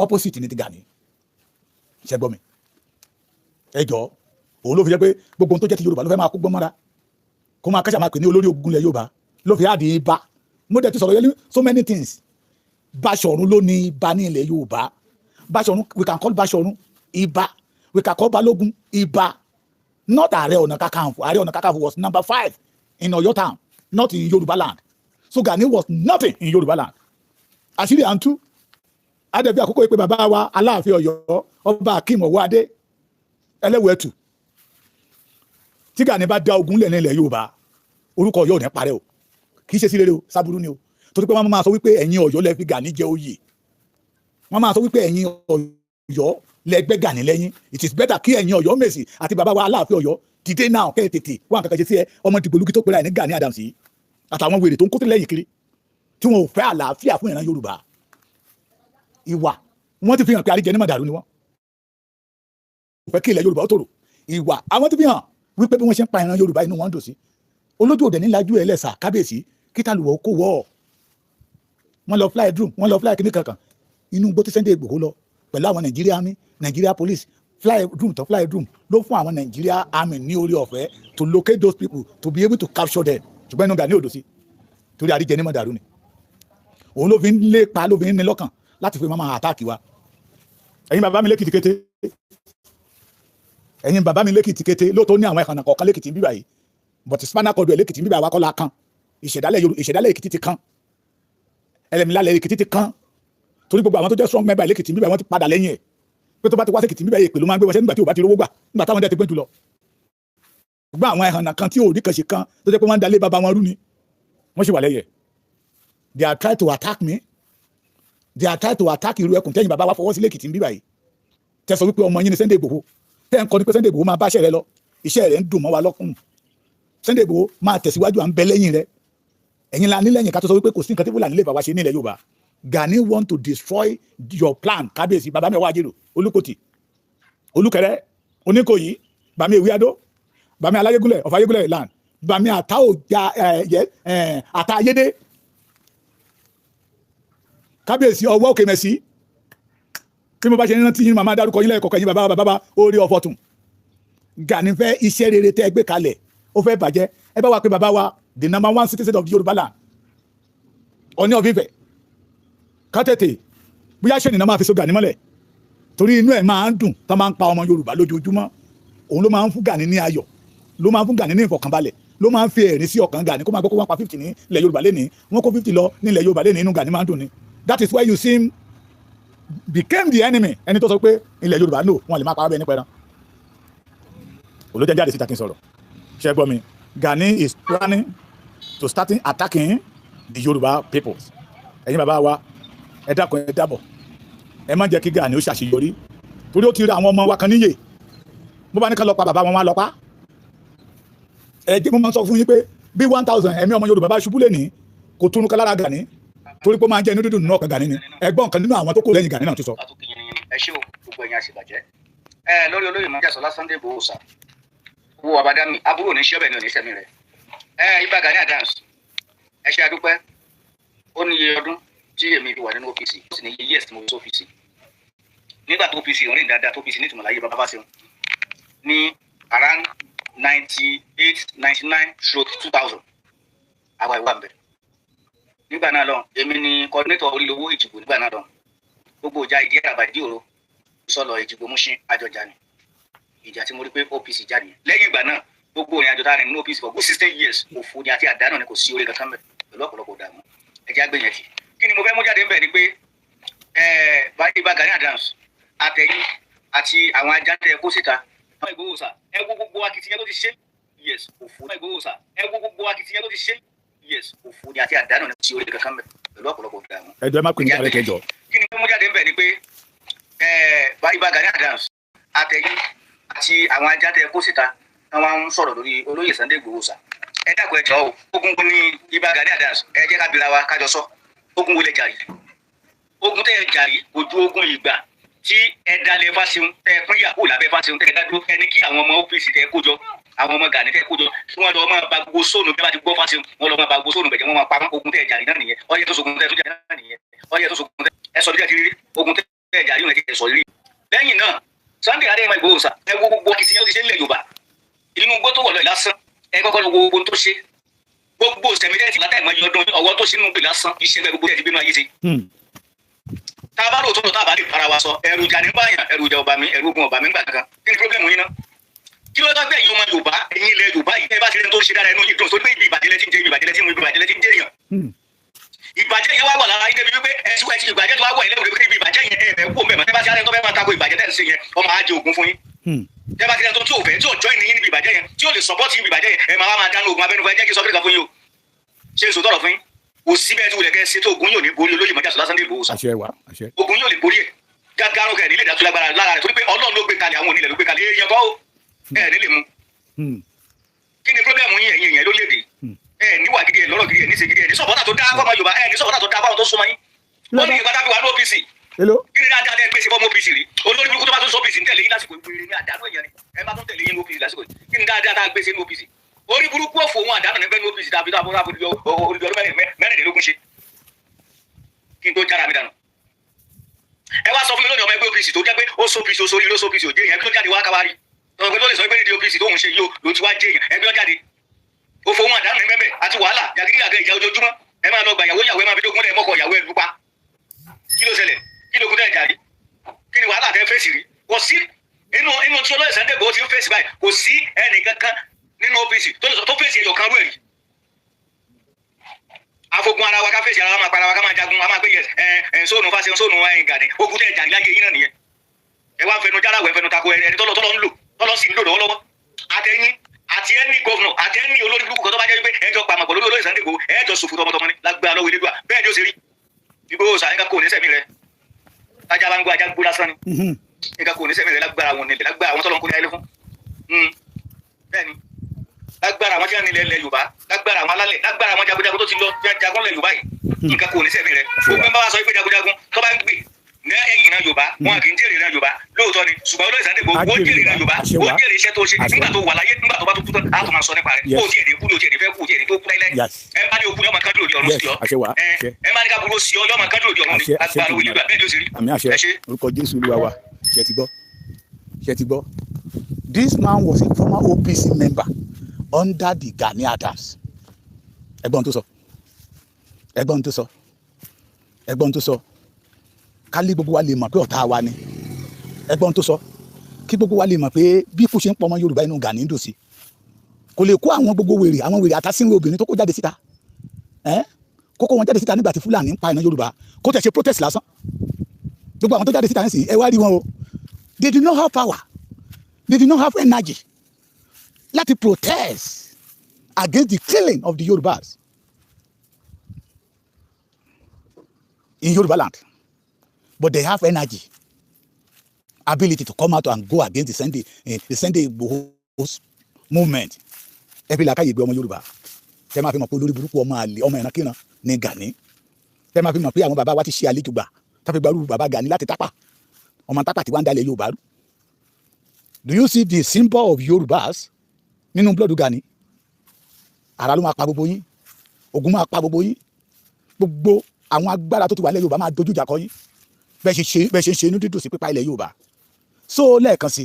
opposite ni ti Gani ṣe gbọ́ mi ẹ jọ òun ló fi jẹ́ pé gbogbo ohun tó jẹ́ ti Yorùbá ló fẹ́ máa kó gbọ́n mọ́ra kó máa kẹ́sà máa pè ní olórí ogun ilẹ̀ Yorùbá ló fi àdé ibà mo dẹ̀ ti sọ̀rọ̀ yẹn so many things Báṣọ̀run ló ní ibà ní ilẹ̀ Yorùbá Báṣọ̀run we can call Báṣọ̀run ibà we can call Balógun ibà not Ààrẹ Ọ̀nà Kakanfò Ààrẹ Ọ̀nà Kakanfò was number 5 in Ọ̀yọ́ town not in Yorùbá land so Gani was nothing in Yorùbá land àṣírí àǹtú adẹ̀bí àkókò ìpè bàbá wa Aláàfin Ọ̀yọ́ ọba Akeem Ọwọ́adé Ẹlẹ́wẹ̀ẹ́tù tí Gani bá da ogun lẹ̀ nílẹ̀ Yorùbá orúkọ Ọ̀yọ́ ò ní parẹ́ o kì í ṣe sí rere o sábúrú ni o torí pé wọ́n máa sọ wípé ẹ̀yin Ọ̀yọ́ lẹ fi Gani jẹ oyè wọ́n máa sọ wípé ẹ̀yin Ọ̀yọ́ lẹ gbé Gani lẹ́yìn it is better kí ẹ̀yin Ọ̀yọ́ Mèsì àti bàbá wa Aláàfin Ọ̀yọ́ dìde náà kẹ́ ẹ̀ tètè wọ́n àkàkọ́ ṣe sí ẹ ọmọ dìgbòlugi tó pera ẹ̀ ní Gani Adams yìí àtàwọn wèrè tó ń kó tẹ́lẹ̀ yìí kiri tí wọn ò fẹ́ àlàáfíà fún ìran Yorùbá ìwà wọ́n ti fi hàn pé àríjẹ ní màdàrú ni wọ́n ò fẹ́ kí ilẹ̀ Yorùbá ó tòrò ìwà àwọn ti fi hàn wípé bí wọ́n ṣe ń pa ìran Yorùbá inú wọn dùn sí olójú òde nílájú ẹ̀ lẹ́sà kábíyèsí kíta lùwọ̀ kó wọ́ wọ́n lọ fly drum wọ́n lọ fly kíní kankan inú gbó tí Sunday Igboho lọ pẹ̀lú àwọn Nigeria army Nigeria police fly drum ló fún àwọn Nigeria army ní orí ọ̀fẹ́ to locate those people to be able to capture them ṣùgbọ́n inú Gani òdò sí torí àríjẹ ní màdàrú ni òun ló fi ń lépa ló fi ń ní lọ́kàn láti fi máa àtáàkì wa ẹ̀yin bàbá mi lẹ́kìtì kété ẹ̀yin bàbá mi lẹ́kìtì kété lóòótọ́ ní àwọn ẹ̀kànnà kọ̀ọ̀kan lẹ́kìtì bíbà yìí but spinal cord lẹ́kìtì bíbà wa kọ́ la kan ìṣẹ̀dálẹ̀ Èkìtì ti kan ẹlẹ́mìlálẹ̀ Èkìtì ti kan torí gbogbo àwọn tó jẹ́ strong member lẹ́kìtì bíbà wọ́n ti padà lẹ́yìn ẹ̀ pé tó bá ti wá sẹ́kìtì bíbà yìí pẹ̀lú máa ń gbé wọ́n nígbà tí ò bá ti rówó gbà nígbà táwọn dẹ̀ ti gbé jù lọ gbọ́ àwọn ẹ̀hànnà kan tí ò rí kan ṣe kan tó jẹ́ pé wọ́n ń dalé bàbá wọn rú ni wọ́n ṣì wà lẹ́yìn they are trying to attack me they are trying to attack irú ẹkùn tẹ́yìn bàbá wa fọwọ́ sí lẹ́kìtì bíbà yìí tẹ́ sọ wípé ọmọ yín ni Sunday Igboho tẹ́ ń kọ́ ni pé Sunday Igboho máa bá iṣẹ́ rẹ lọ iṣẹ́ rẹ ń dùn mọ́ wa lọ́kùn Sunday Igboho máa tẹ̀síwájú à ń bẹ lẹ́yìn rẹ ẹ̀yin la ní lẹ́yìn ká tó sọ wípé kò sí nǹkan tí Fúlàní lè bá wa ṣe nílẹ̀ Yorùbá Gani want to destroy your plan kábíyèsí bàbá mi wá àjèrò Olúkòtì Olúkẹrẹ Oníkòyí bàmí Ewíadó bàmí Aláyégúnlẹ̀ of Ayégúnlẹ̀ land bàmí àtà ayédè kábíyèsí ọwọ́ òkè mẹ́sì tí mo bá ṣe rántí yín màmá dárúkọ yín lẹ́ẹ̀kọ̀ọ̀kan yín bàbá orí ọ̀fọ̀tún Gani fẹ́ iṣẹ́ rere tẹ́ gbé kalẹ̀ ó fẹ́ bàjẹ́ ẹ bá wa pé bàbá wa the number 1 citizen of Yorùbá land Ọọ̀ni of Ifẹ̀ ká tètè bóyá ṣe nìyẹn máa fi so Gani mọ́lẹ̀ torí inú ẹ̀ máa ń dùn tó máa ń pa ọmọ Yorùbá lójoojúmọ́ òun ló máa ń fún Gani ní ayọ̀ ló máa ń fún Gani ní ìfọ̀kànbalẹ̀ ló máa ń fi ẹ̀rín sí ọkàn Gani kó máa gbọ́ kó wọ́n pa 50 ní ilẹ̀ Yorùbá lẹ́ni wọ́n kó 50 lọ ní ilẹ̀ Yorùbá lẹ́ni inú Gani máa ń dùn ni that is why you see him became the enemy ẹni tó sọ pé ilẹ̀ Yorùbá no wọn lè máa pa abẹ́ nípa ẹran olójẹ́ jáde síta kí n sọ̀rọ̀ ṣe gbọ́ mi Gani is planning to start attacking the Yorùbá peoples ẹ̀yin bàbá wa ẹ dákun ẹ dábọ̀ ẹ má jẹ́ kí Gani ó ṣàṣeyọrí torí ó ti ra àwọn ọmọ wa kan níyè bó bá ní ká lọ pa bàbá wọn wá lọ pa jẹ́ mo máa sọ fún yín pé bí 1000 ẹ̀mí ọmọ Yorùbá bá ṣubú lè ní kò túnú ká lára Gani torí pé ó máa ń jẹ́ inú dídùn nínú ọkàn Gani ni ẹgbọ́n kan nínú àwọn tó kó lẹ́yìn Gani náà ti sọ. ẹ ṣé o gbogbo ẹ̀yin àṣìbàjẹ́ lórí olóyè Májàsọ́lá Sunday Igboho sà owó àbádámi àbúrò ní ṣẹ́bẹ̀ ní oníṣẹ́mi rẹ̀ Ìbà Gani Adams ẹ ṣé adúpẹ́ ó ní iye ọdún tí èmi fi wà nínú OPC ó sì ní iye years tí mo fi sí OPC nígbà tó OPC rìn dáadáa tó OPC ní ìtumọ̀ láyé bàbá Fáṣẹ̀hùn ní around 98-99/2000 àwa ìwà ń bẹ̀ nígbà náà lọ èmi ni coordinator orílẹ̀-owó Èjìgbò nígbà náà lọ gbogbo ìjà ìdí àbàdí òru sọlọ Èjìgbò Múṣin àjọjà ni ìjà tí mo rí pé OPC jáde lẹ́yìn ìgbà náà gbogbo ìrìn àjò tá a rìn nínú OPC for good 16 years òfò ni àti àdánù ni kò sí orí kankan bẹ̀ pẹ̀lú ọ̀pọ̀lọpọ̀ dààmú ẹ̀jẹ̀ àgbẹ̀yẹn ti kí ni mo fẹ́ mú jáde ń bẹ̀ ni pé Ìbà Gani Adams àtẹ̀yìn àti àwọn ajáde kó síta Ìgbòho sà ẹ wo gbogbo akitiyan tó ti ṣe yes òfò Ìgbòho sà ẹ wo gbogbo akitiyan tó ti ṣe yes òfò ni àti àdánù ni kò sí orí kankan bẹ̀ pẹ̀lú ọ̀pọ̀lọpọ̀ dààmú. ẹ jọ̀ọ́ ẹ má pè ní ààrẹ kẹjọ. kí ni mo mú jáde ń bẹ̀ ni pé Ìbà Gani Adams àtẹ̀yìn àti àwọn ajáde kó síta àwọn ń sọ̀rọ̀ lórí olóyè Sunday Igboho sà ẹ dákun ẹ jọ̀ọ́ o ogun ní Ìbà Gani Adams ẹ jẹ́ ká bira wa kájọ sọ ogun wo lẹ jà yìí ogun tẹ́ ẹ jà yìí kò ju ogun ìgbà tí ẹ dalẹ̀ Fáṣẹ̀hùn tẹ́ ẹ pín yàgò lábẹ́ Fáṣẹ̀hùn tẹ́ ẹ dá dúró ẹni kí àwọn ọmọ OPC tẹ́ ẹ kójọ àwọn ọmọ Gani tẹ́ ẹ kójọ kí wọ́n lọ máa ba gbogbo sóònù bí wọ́n bá ti gbọ́ Fáṣẹ̀hùn wọ́n lọ máa ba gbogbo sóònù bẹ̀jẹ̀ wọ́n máa pa ogun tẹ́ ẹ jà yìí náà nìyẹn ọyẹ tó sogun tẹ́ ẹ tó jà náà nìyẹn ọyẹ tó sogun tẹ́ ẹ sọ bí ẹ ti rí ogun tẹ́ ẹ jà yìí náà ti sọ rí. lẹ́yìn náà Sunday Adéyẹmọ Ìgbòho sà ẹ wo gbogbo akitiyan ti ṣe nílẹ̀ Yorùbá inú gbó tó wọ̀ lọ lásán ẹ kọ́kọ́ lọ wo gbogbo tó ṣe gbogbo sẹ̀mídẹ́ẹ̀tì látàìmọ́ yọ ọdún ọwọ́ tó ṣe nínú gbè lásán iṣẹ́ gbogbo ẹ̀ ti gbénu ayé ṣe tábàrò tó lọ tábà lè para wa sọ ẹrù ìjà ní báyàn ẹrù ìjà ọba mi ẹrù ogun ọba mi gbà kankan kí ni pírọ́blẹ́mù yín náà kí ló dọ́gbẹ́ yìí ọmọ Yorùbá ẹ̀yin ilẹ̀ Yorùbá yìí ẹ bá ti rẹ̀ tó ṣe dára ẹnu yìí dùn sórí pé ibi ìbàjẹ́ lẹ́tí ń jẹ ibi ìbàjẹ́ lẹ́tí ń mú ibi ìbàjẹ́ lẹ́tí ń jẹ èèyàn ìbàjẹ́ yẹn wá wà lára ilé mi wípé ẹ̀sùn ẹ̀sìn ìbàjẹ́ tó wá wà ilé mi wípé ibi ìbàjẹ́ yẹn ẹ̀ kó mẹ́mọ́ tẹ́ bá ti rẹ̀ tó fẹ́ máa tako ìbàjẹ́ tẹ́ ń ṣe yẹn ọmọ ajé ogun fún yín tẹ́ bá ti rẹ̀ tó tí ò fẹ́ tí ò join yín níbi ìbàjẹ́ yẹn tí ò lè support yín níbi ìbàjẹ́ yẹn ẹ̀ máa wá máa dáná ogun abẹ́nufẹ́ jẹ́ kí sọ fún yín o ṣe é sòtọ́rọ̀ fún yín kò sí bẹ́ẹ̀ tí wulẹ̀ kẹ́ ṣe tó ogun yóò ní borí olóyè Májàsọ́lá Sunday Igboho sà ogun yóò lè borí ẹ̀ gágáró kẹ́ ẹ̀ nílé ìdásílẹ̀ lágbára lára rẹ̀ torí pé Ọlọ́run ló gbé kalẹ̀ àwọn onílẹ̀ ló gbé kalẹ̀ èèyàn kọ́ ẹ̀ nílé mu kí ni pírọ́blẹ́mù yín ẹ̀yin èèyàn lórílẹ̀-èdè ẹ̀ níwà gidi ẹ̀ lọ́rọ̀ gidi ẹ̀ níṣe gidi ẹ̀ ní sọ̀bọ́tà tó dáa fọ́mọ Yorùbá ẹ̀ ní sọ̀bọ́tà tó dáa fáwọn tó súnmọ́ yín ó ní ìgbà dábìwá ní OPC kí ni dáadáa ẹ gbèsè fọ́mọ OPC rí olórí burúkú tó bá tún sọ OPC ń tẹ̀lé yín lásìkò ìwé ní àdánù èèyàn ni ẹ bá tún tẹ̀lé yín ní OPC lásìkò kí ni dáadáa gbèsè ní OPC orí burúkú òfò wọn àdánù nígbẹ́ ní OPC tàbí tó àbúrò olùdíọ̀rọ̀ mẹ́rìndínlógún ṣe kí n tó jára mi dànù ẹ wá sọ fún mi lónìí ọmọ ẹgbẹ́ OPC tó jẹ́ pé ó sọ OPC ó sórí ló sọ OPC ò jẹ́ èèyàn kí ló jáde wá káwárí ọ̀gbẹ́ tó lè sọ pé nídìí OPC tó ń ṣe yìí ló ti wá jẹ́ èèyàn ẹgbẹ́ ọ̀jáde ó fowó àdánù ní mẹ́mẹ́ àti wàhálà jàgídíjàgẹ́ ìjà ojoojúmọ́ ẹ máa lọ gba ìyàwó ẹ máa fi dógún lẹ̀ mọ́kọ ìyàwó ẹ lùpa kí ló ṣẹlẹ̀ kí ló kún tẹ̀ jà rí kí ni wàhálà tẹ́ fèsì rí kò sí inú tí olóyè Sunday Igboho ti ń fèsì báyìí kò sí ẹnì kankan nínú OPC tó fèsì èèyàn kan rú ẹ̀rí afogun ara wa ká fèsì ara wa máa para wa ká máa jagun a máa gbé yẹ sóònù Fáṣẹ̀hùn sóònù Gani ogun tẹ̀ jà láyé yín náà nìyẹn ẹ wá fẹnu jára wẹ fẹnu tako ẹni tọ́lọ́ ń lò tọ́lọ́ sì ń lò lọ́wọ́lọ́wọ́ àtẹ̀yìn àti ẹni gọ́vnọ̀ àti ẹni olórí burúkú kan tó bá jẹ́ wípé ẹjọ́ pa àmọ̀pọ̀ lórí olóyè Sunday Igboho ẹjọ́ sòfò tọmọtọmọ ni lágbára lọ́wọ́ Elédùà bẹ́ẹ̀ ni ó ṣe rí Igboho sà nǹkan kò ní sẹ́mi rẹ ajá bá ń gbọ́ ajá gbó lásán ni nǹkan kò ní sẹ́mi rẹ lágbára wọn nílẹ̀ lágbára àwọn tọ́lọ́ ń kó ní ayé fún bẹ́ẹ̀ ni lágbára àwọn tí wọ́n nílẹ̀ Yorùbá lágbára àwọn alálẹ̀ lágbára àwọn jagunjagun tó ti lọ jagun lẹ̀ Yorùbá yìí nǹkan kò ní sẹ́mi rẹ gbogbo ẹ̀ bá wa sọ pé jagunjagun tó bá ń gbé ní ẹ̀yìn ìran Yorùbá wọn kì í jèrè ìran Yorùbá lóòótọ́ ni ṣùgbọ́n olóyè Sunday Igboho ó jèrè ìran Yorùbá ó jèrè iṣẹ́ tó ṣe nígbà tó wà láyé nígbà tó bá tó kú tán á tó máa sọ nípa rẹ̀ ó tiẹ̀ ní kú ní ó tiẹ̀ ní fẹ́ kú tiẹ̀ ní tó kú láíláí ẹ bá ní okú yọmọ kájú òdi ọ̀run sí ọ ẹ má ní ká burú sí ọ yọmọ kájú òdi ọ̀run ni agbára òye nígbà bẹ́ẹ̀ ni ó ṣe rí. àmì àṣẹ orúkọ Jésù Olúwa wa ṣe ti gbọ́ this man was a former OPC member under the Gani Adams ẹgbọ́n tó sọ kálí gbogbo wa lè mọ̀ pé ọ̀tá wa ni ẹgbọ́n tó sọ kí gbogbo wa lè mọ̀ pé bí ikú ṣe ń pọ̀ ọmọ Yorùbá inú Gani ń dùn sí kò lè kó àwọn gbogbo wèrè àtàsínwé obìnrin tó kó jáde síta kókó wọn jáde síta nígbà tí Fúlàní ń pa iná Yorùbá kó tẹ̀ ṣe protest lásán gbogbo àwọn tó jáde síta nísìnyí ẹ wá rí wọn o they do not have power they do not have energy láti protest against the killing of the Yorubas in Yoruba land. But they have energy, ability to come out and go against the Sunday Igboho movement. ẹ fi làákàyè gbé ọmọ Yorùbá tẹ́ máa fi mọ̀ pé olórí burúkú ọmọ àlè ọmọ ìrankíran ní Gani tẹ́ máa fi mọ̀ pé àwọn bàbá wa ti ṣe àlejò gbà tá fi gbarú bàbá Gani láti Tápà ọmọ Tápà tí wọ́n ń dalẹ̀ Yorùbá rú. Do you see the symbol of Yorùbás nínú blood Gani? Ara ló máa pa gbogbo yín, ogun máa pa gbogbo yín, gbogbo àwọn agbára tó ti wà lẹ́ Yorùbá máa dojú ìjà kọ yín bẹ́ẹ̀ ṣe ń ṣe inú dídùn sí pípa ilẹ̀ Yorùbá. So lẹ́ẹ̀kan sí,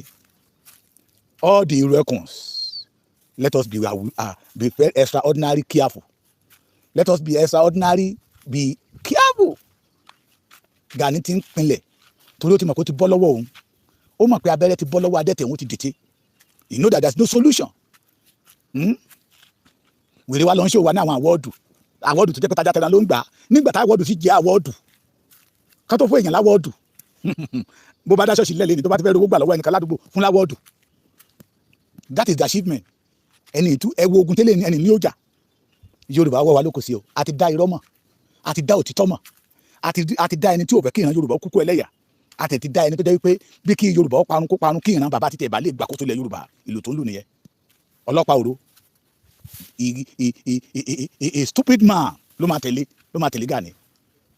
all the Iruekuns, let us be extraordinary careful. Let us be extraordinary be careful. Gani ti ń pinlẹ̀ torí ó ti mọ̀ kó ti bọ́ lọ́wọ́ òun, ó mọ̀ pé abẹ́rẹ́ ti bọ́ lọ́wọ́ adẹ́tẹ̀ òun ti dìtẹ̀. You know that there is no solution. Wèrè wa lọ ń ṣe òwa ní àwọn àwọ́ọ̀dù tó jẹ́ pé tajàtẹ̀ra ló ń gbà nígbà tá àwọ́ọ̀dù sì jẹ́ àwọ́ọ̀dù ká tó fún èèyàn láwọ́ọ̀dù bó bá dá ṣọ́ọ̀ṣì lẹ́lẹ́ ní tó bá ti fẹ́ rówó gbà lọ́wọ́ ẹnìkan ládùúgbò fún láwọ́ọ̀dù. That is the achievement. Ẹni ìtú ẹwọ ogun tẹ́lẹ̀ ẹni ní ọjà Yorùbá wọ́ wa lóko sí o, àti dá irọ́ mọ̀, àti dá òtítọ́ mọ̀, àti dá ẹni tí ò fẹ́ kí ìran Yorùbá kúkú ẹlẹ́yà, àti ti dá ẹni tó jẹ́ wípé bí kí Yorùbá ó parun kó parun kí ìran bàbá títẹ̀ bá lè gbàkóso ilẹ̀ Yorùbá. Ìlú tó ń lù nìyẹn. Ọlọ́pàá òru a stupid man ló máa tẹ̀lé Gani.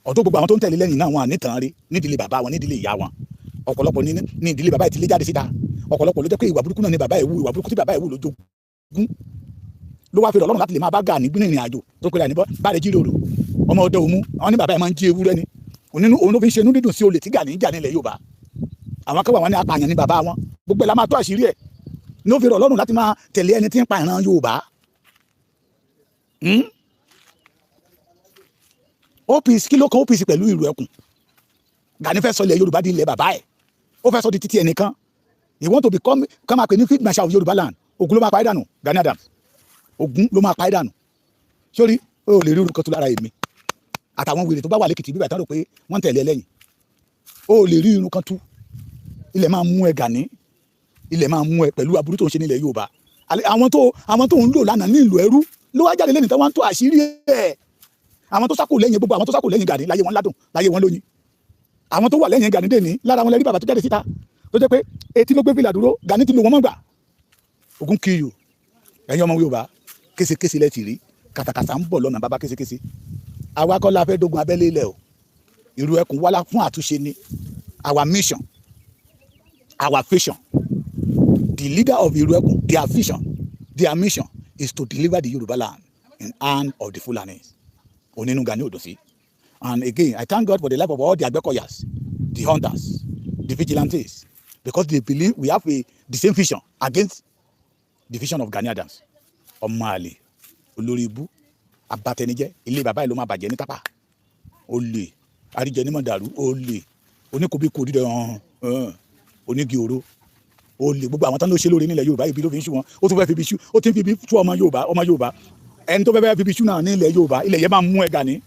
Ọ̀dọ́ gbogbo àwọn tó ń tẹ̀lé lẹ́yìn náà wọn ànítàn rí nídìílé bàbá wọn nídìílé ìyá wọn. Ọ̀pọ̀lọpọ̀ ní ìdílé bàbá ìtìlé jáde síta. Ọ̀pọ̀lọpọ̀ ló jẹ́ pé ìwà burúkú náà ni bàbá ìwú, ìwà burúkú tí bàbá ìwú ló jogún ló wá fi Ọlọ́run láti lè máa bá Gani gbé ìrìn àjò tó pé àníbọ̀ báre jíròrò ọmọ ọdẹ òmu àwọn ní bàbá ẹ̀ máa ń jí ewúrẹ́ ni òun ló fi ń ṣe inú dídùn sí olè tí Gani ń jà nílẹ̀ Yorùbá. Àwọn akẹ́wà wọn ní apààyàn ní bàbá wọn, gbogbo ẹ̀ la máa tó àṣírí ẹ̀ ní ó fi Ọlọ́run láti máa tẹ̀lé ẹni tí ń pa ìran Yorùbá. OPC kí ló kan OPC pẹ̀lú Iruekun? Gani fẹ́ sọ ilẹ̀ Yorùbá di ilẹ̀ bàbá ẹ̀, ó fẹ́ sọ di títí ẹnìkan. He want to become kama pè ní field marshal of Yorùbá land. Ogun ló máa pa ìdànù Gani Adams, ogun ló máa pa ìdànù. Sórí ó lè rí orúkọ tó lára èmi àtàwọn wèrè tó bá wà lẹ́kìtì bíbẹ̀ tán rò pé wọ́n tẹ̀lé ẹlẹ́yìn, ó lè rí irun kan tú. Ilẹ̀ máa mú ẹ Gani, ilẹ̀ máa mú ẹ pẹ̀lú aburú tó ń ṣe nílẹ̀ Yorùbá. Àwọn tó ń lò lánàá ní ìlú ẹrú ló wá jáde lẹ́yìn tó wá ń tó àṣírí ẹ̀. Àwọn tó sákò lẹ́yìn gbogbo àwọn tó sákò lẹ́yìn Gani láyé wọn ládùn láyé wọn lóyin. Àwọn tó wà lẹ́yìn Gani dè ní lára wọn lẹ́rí bàbá tó jáde síta tó jẹ́ pé etí ló gbé fìlà dúró Gani ti lò wọ́n mọ́ gbà. Ogun kì í yò ẹ̀yin ọmọ Yorùbá késekése lẹ́tì rí kàtàkàtà ń bọ̀ lọ́nà bàbá késekése. Àwa kọ́ la fẹ́ dogun abẹ́lé ilẹ̀ o, Iruekun wá fún àtúnṣe ni. Our mission, our vision, the leader of Iruekun, their vision, their mission is to deliver the Yoruba land in hand of the Fulanis. Oninu Gani Odosi. And again, I thank God for the life of all the Agbekoyas, the hunters, the vigilantes, because they believe we have the same vision against the vision of Gani Adams. Ọmọ àlè, olórí ibú, abatẹnijẹ́, ilé bàbá ẹ̀ ló máa bàjẹ́ ní Tápà. Olè, àríjẹ ní mọ̀dàrú, olè, oníkóbí kò dídọ̀ onígi òró, olè, gbogbo àwọn tán ló ṣe lórí nílẹ̀ Yorùbá ibi ló fi ń ṣú wọn. Ó tún fẹ́ fi ibi ṣú, ó ti ń fi ibi ṣú ọmọ Yorùbá. Ẹni tó fẹ́ fi ibi ṣú náà ní ilẹ̀ Yorùbá, ilẹ̀ yẹn máa mú ẹ Gani.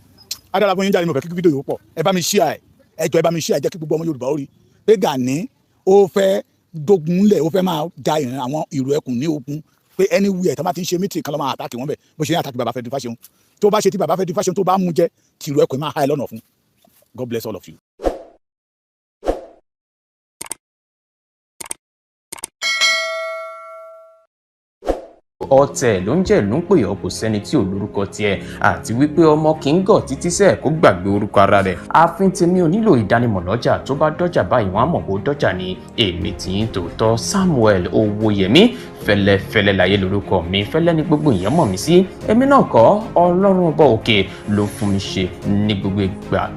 Adára fún yín jáde mo fẹ́ kí fídíò yóò pọ̀. Ẹ bá mi share ẹ jọ̀ọ́ ẹ bá mi share jẹ́ kí gbogbo ọmọ Yorùbá ó rí pé Gani ó fẹ́ dogunlẹ̀, ó fẹ́ máa da ìrìn àwọn Iruekun ní ogun pé anywhere tó bá ti ń ṣe meeting kan ló máa attack wọn bẹ̀ bó ṣe ní attack bàbá Fẹ́mi Fáṣẹ̀hùn tó bá ṣe tí bàbá Fẹ́mi Fáṣẹ̀hùn tó bá mú jẹ tí Iruekun máa há ẹ lọ́nà fún. God bless all of you. ọ̀tẹ̀ ló ń jẹ́ ìlú ń pè ọ́ kò sẹ́ni tí ò lórúkọ tiẹ̀ àti wípé ọmọ kì í gọ̀ títí sẹ́ẹ̀ kó gbàgbé orúkọ ara rẹ̀. ààfin tèmi ò nílò ìdánimọ̀ lọ́jà, tó bá dọ́jà báyìí wọ́n á mọ̀ bó dọ́jà ni. èmi tí ń tòótọ́ Samuel Owóyẹmí, fẹ́lẹ́fẹ́lẹ́ láyé lórúkọ mi, fẹ́lẹ́ ní gbogbo èèyàn mọ̀ mí sí. èmi náà kọ́, Ọlọ́run ọba òkè ló fún mi ṣe ní gbogbo ìgbà.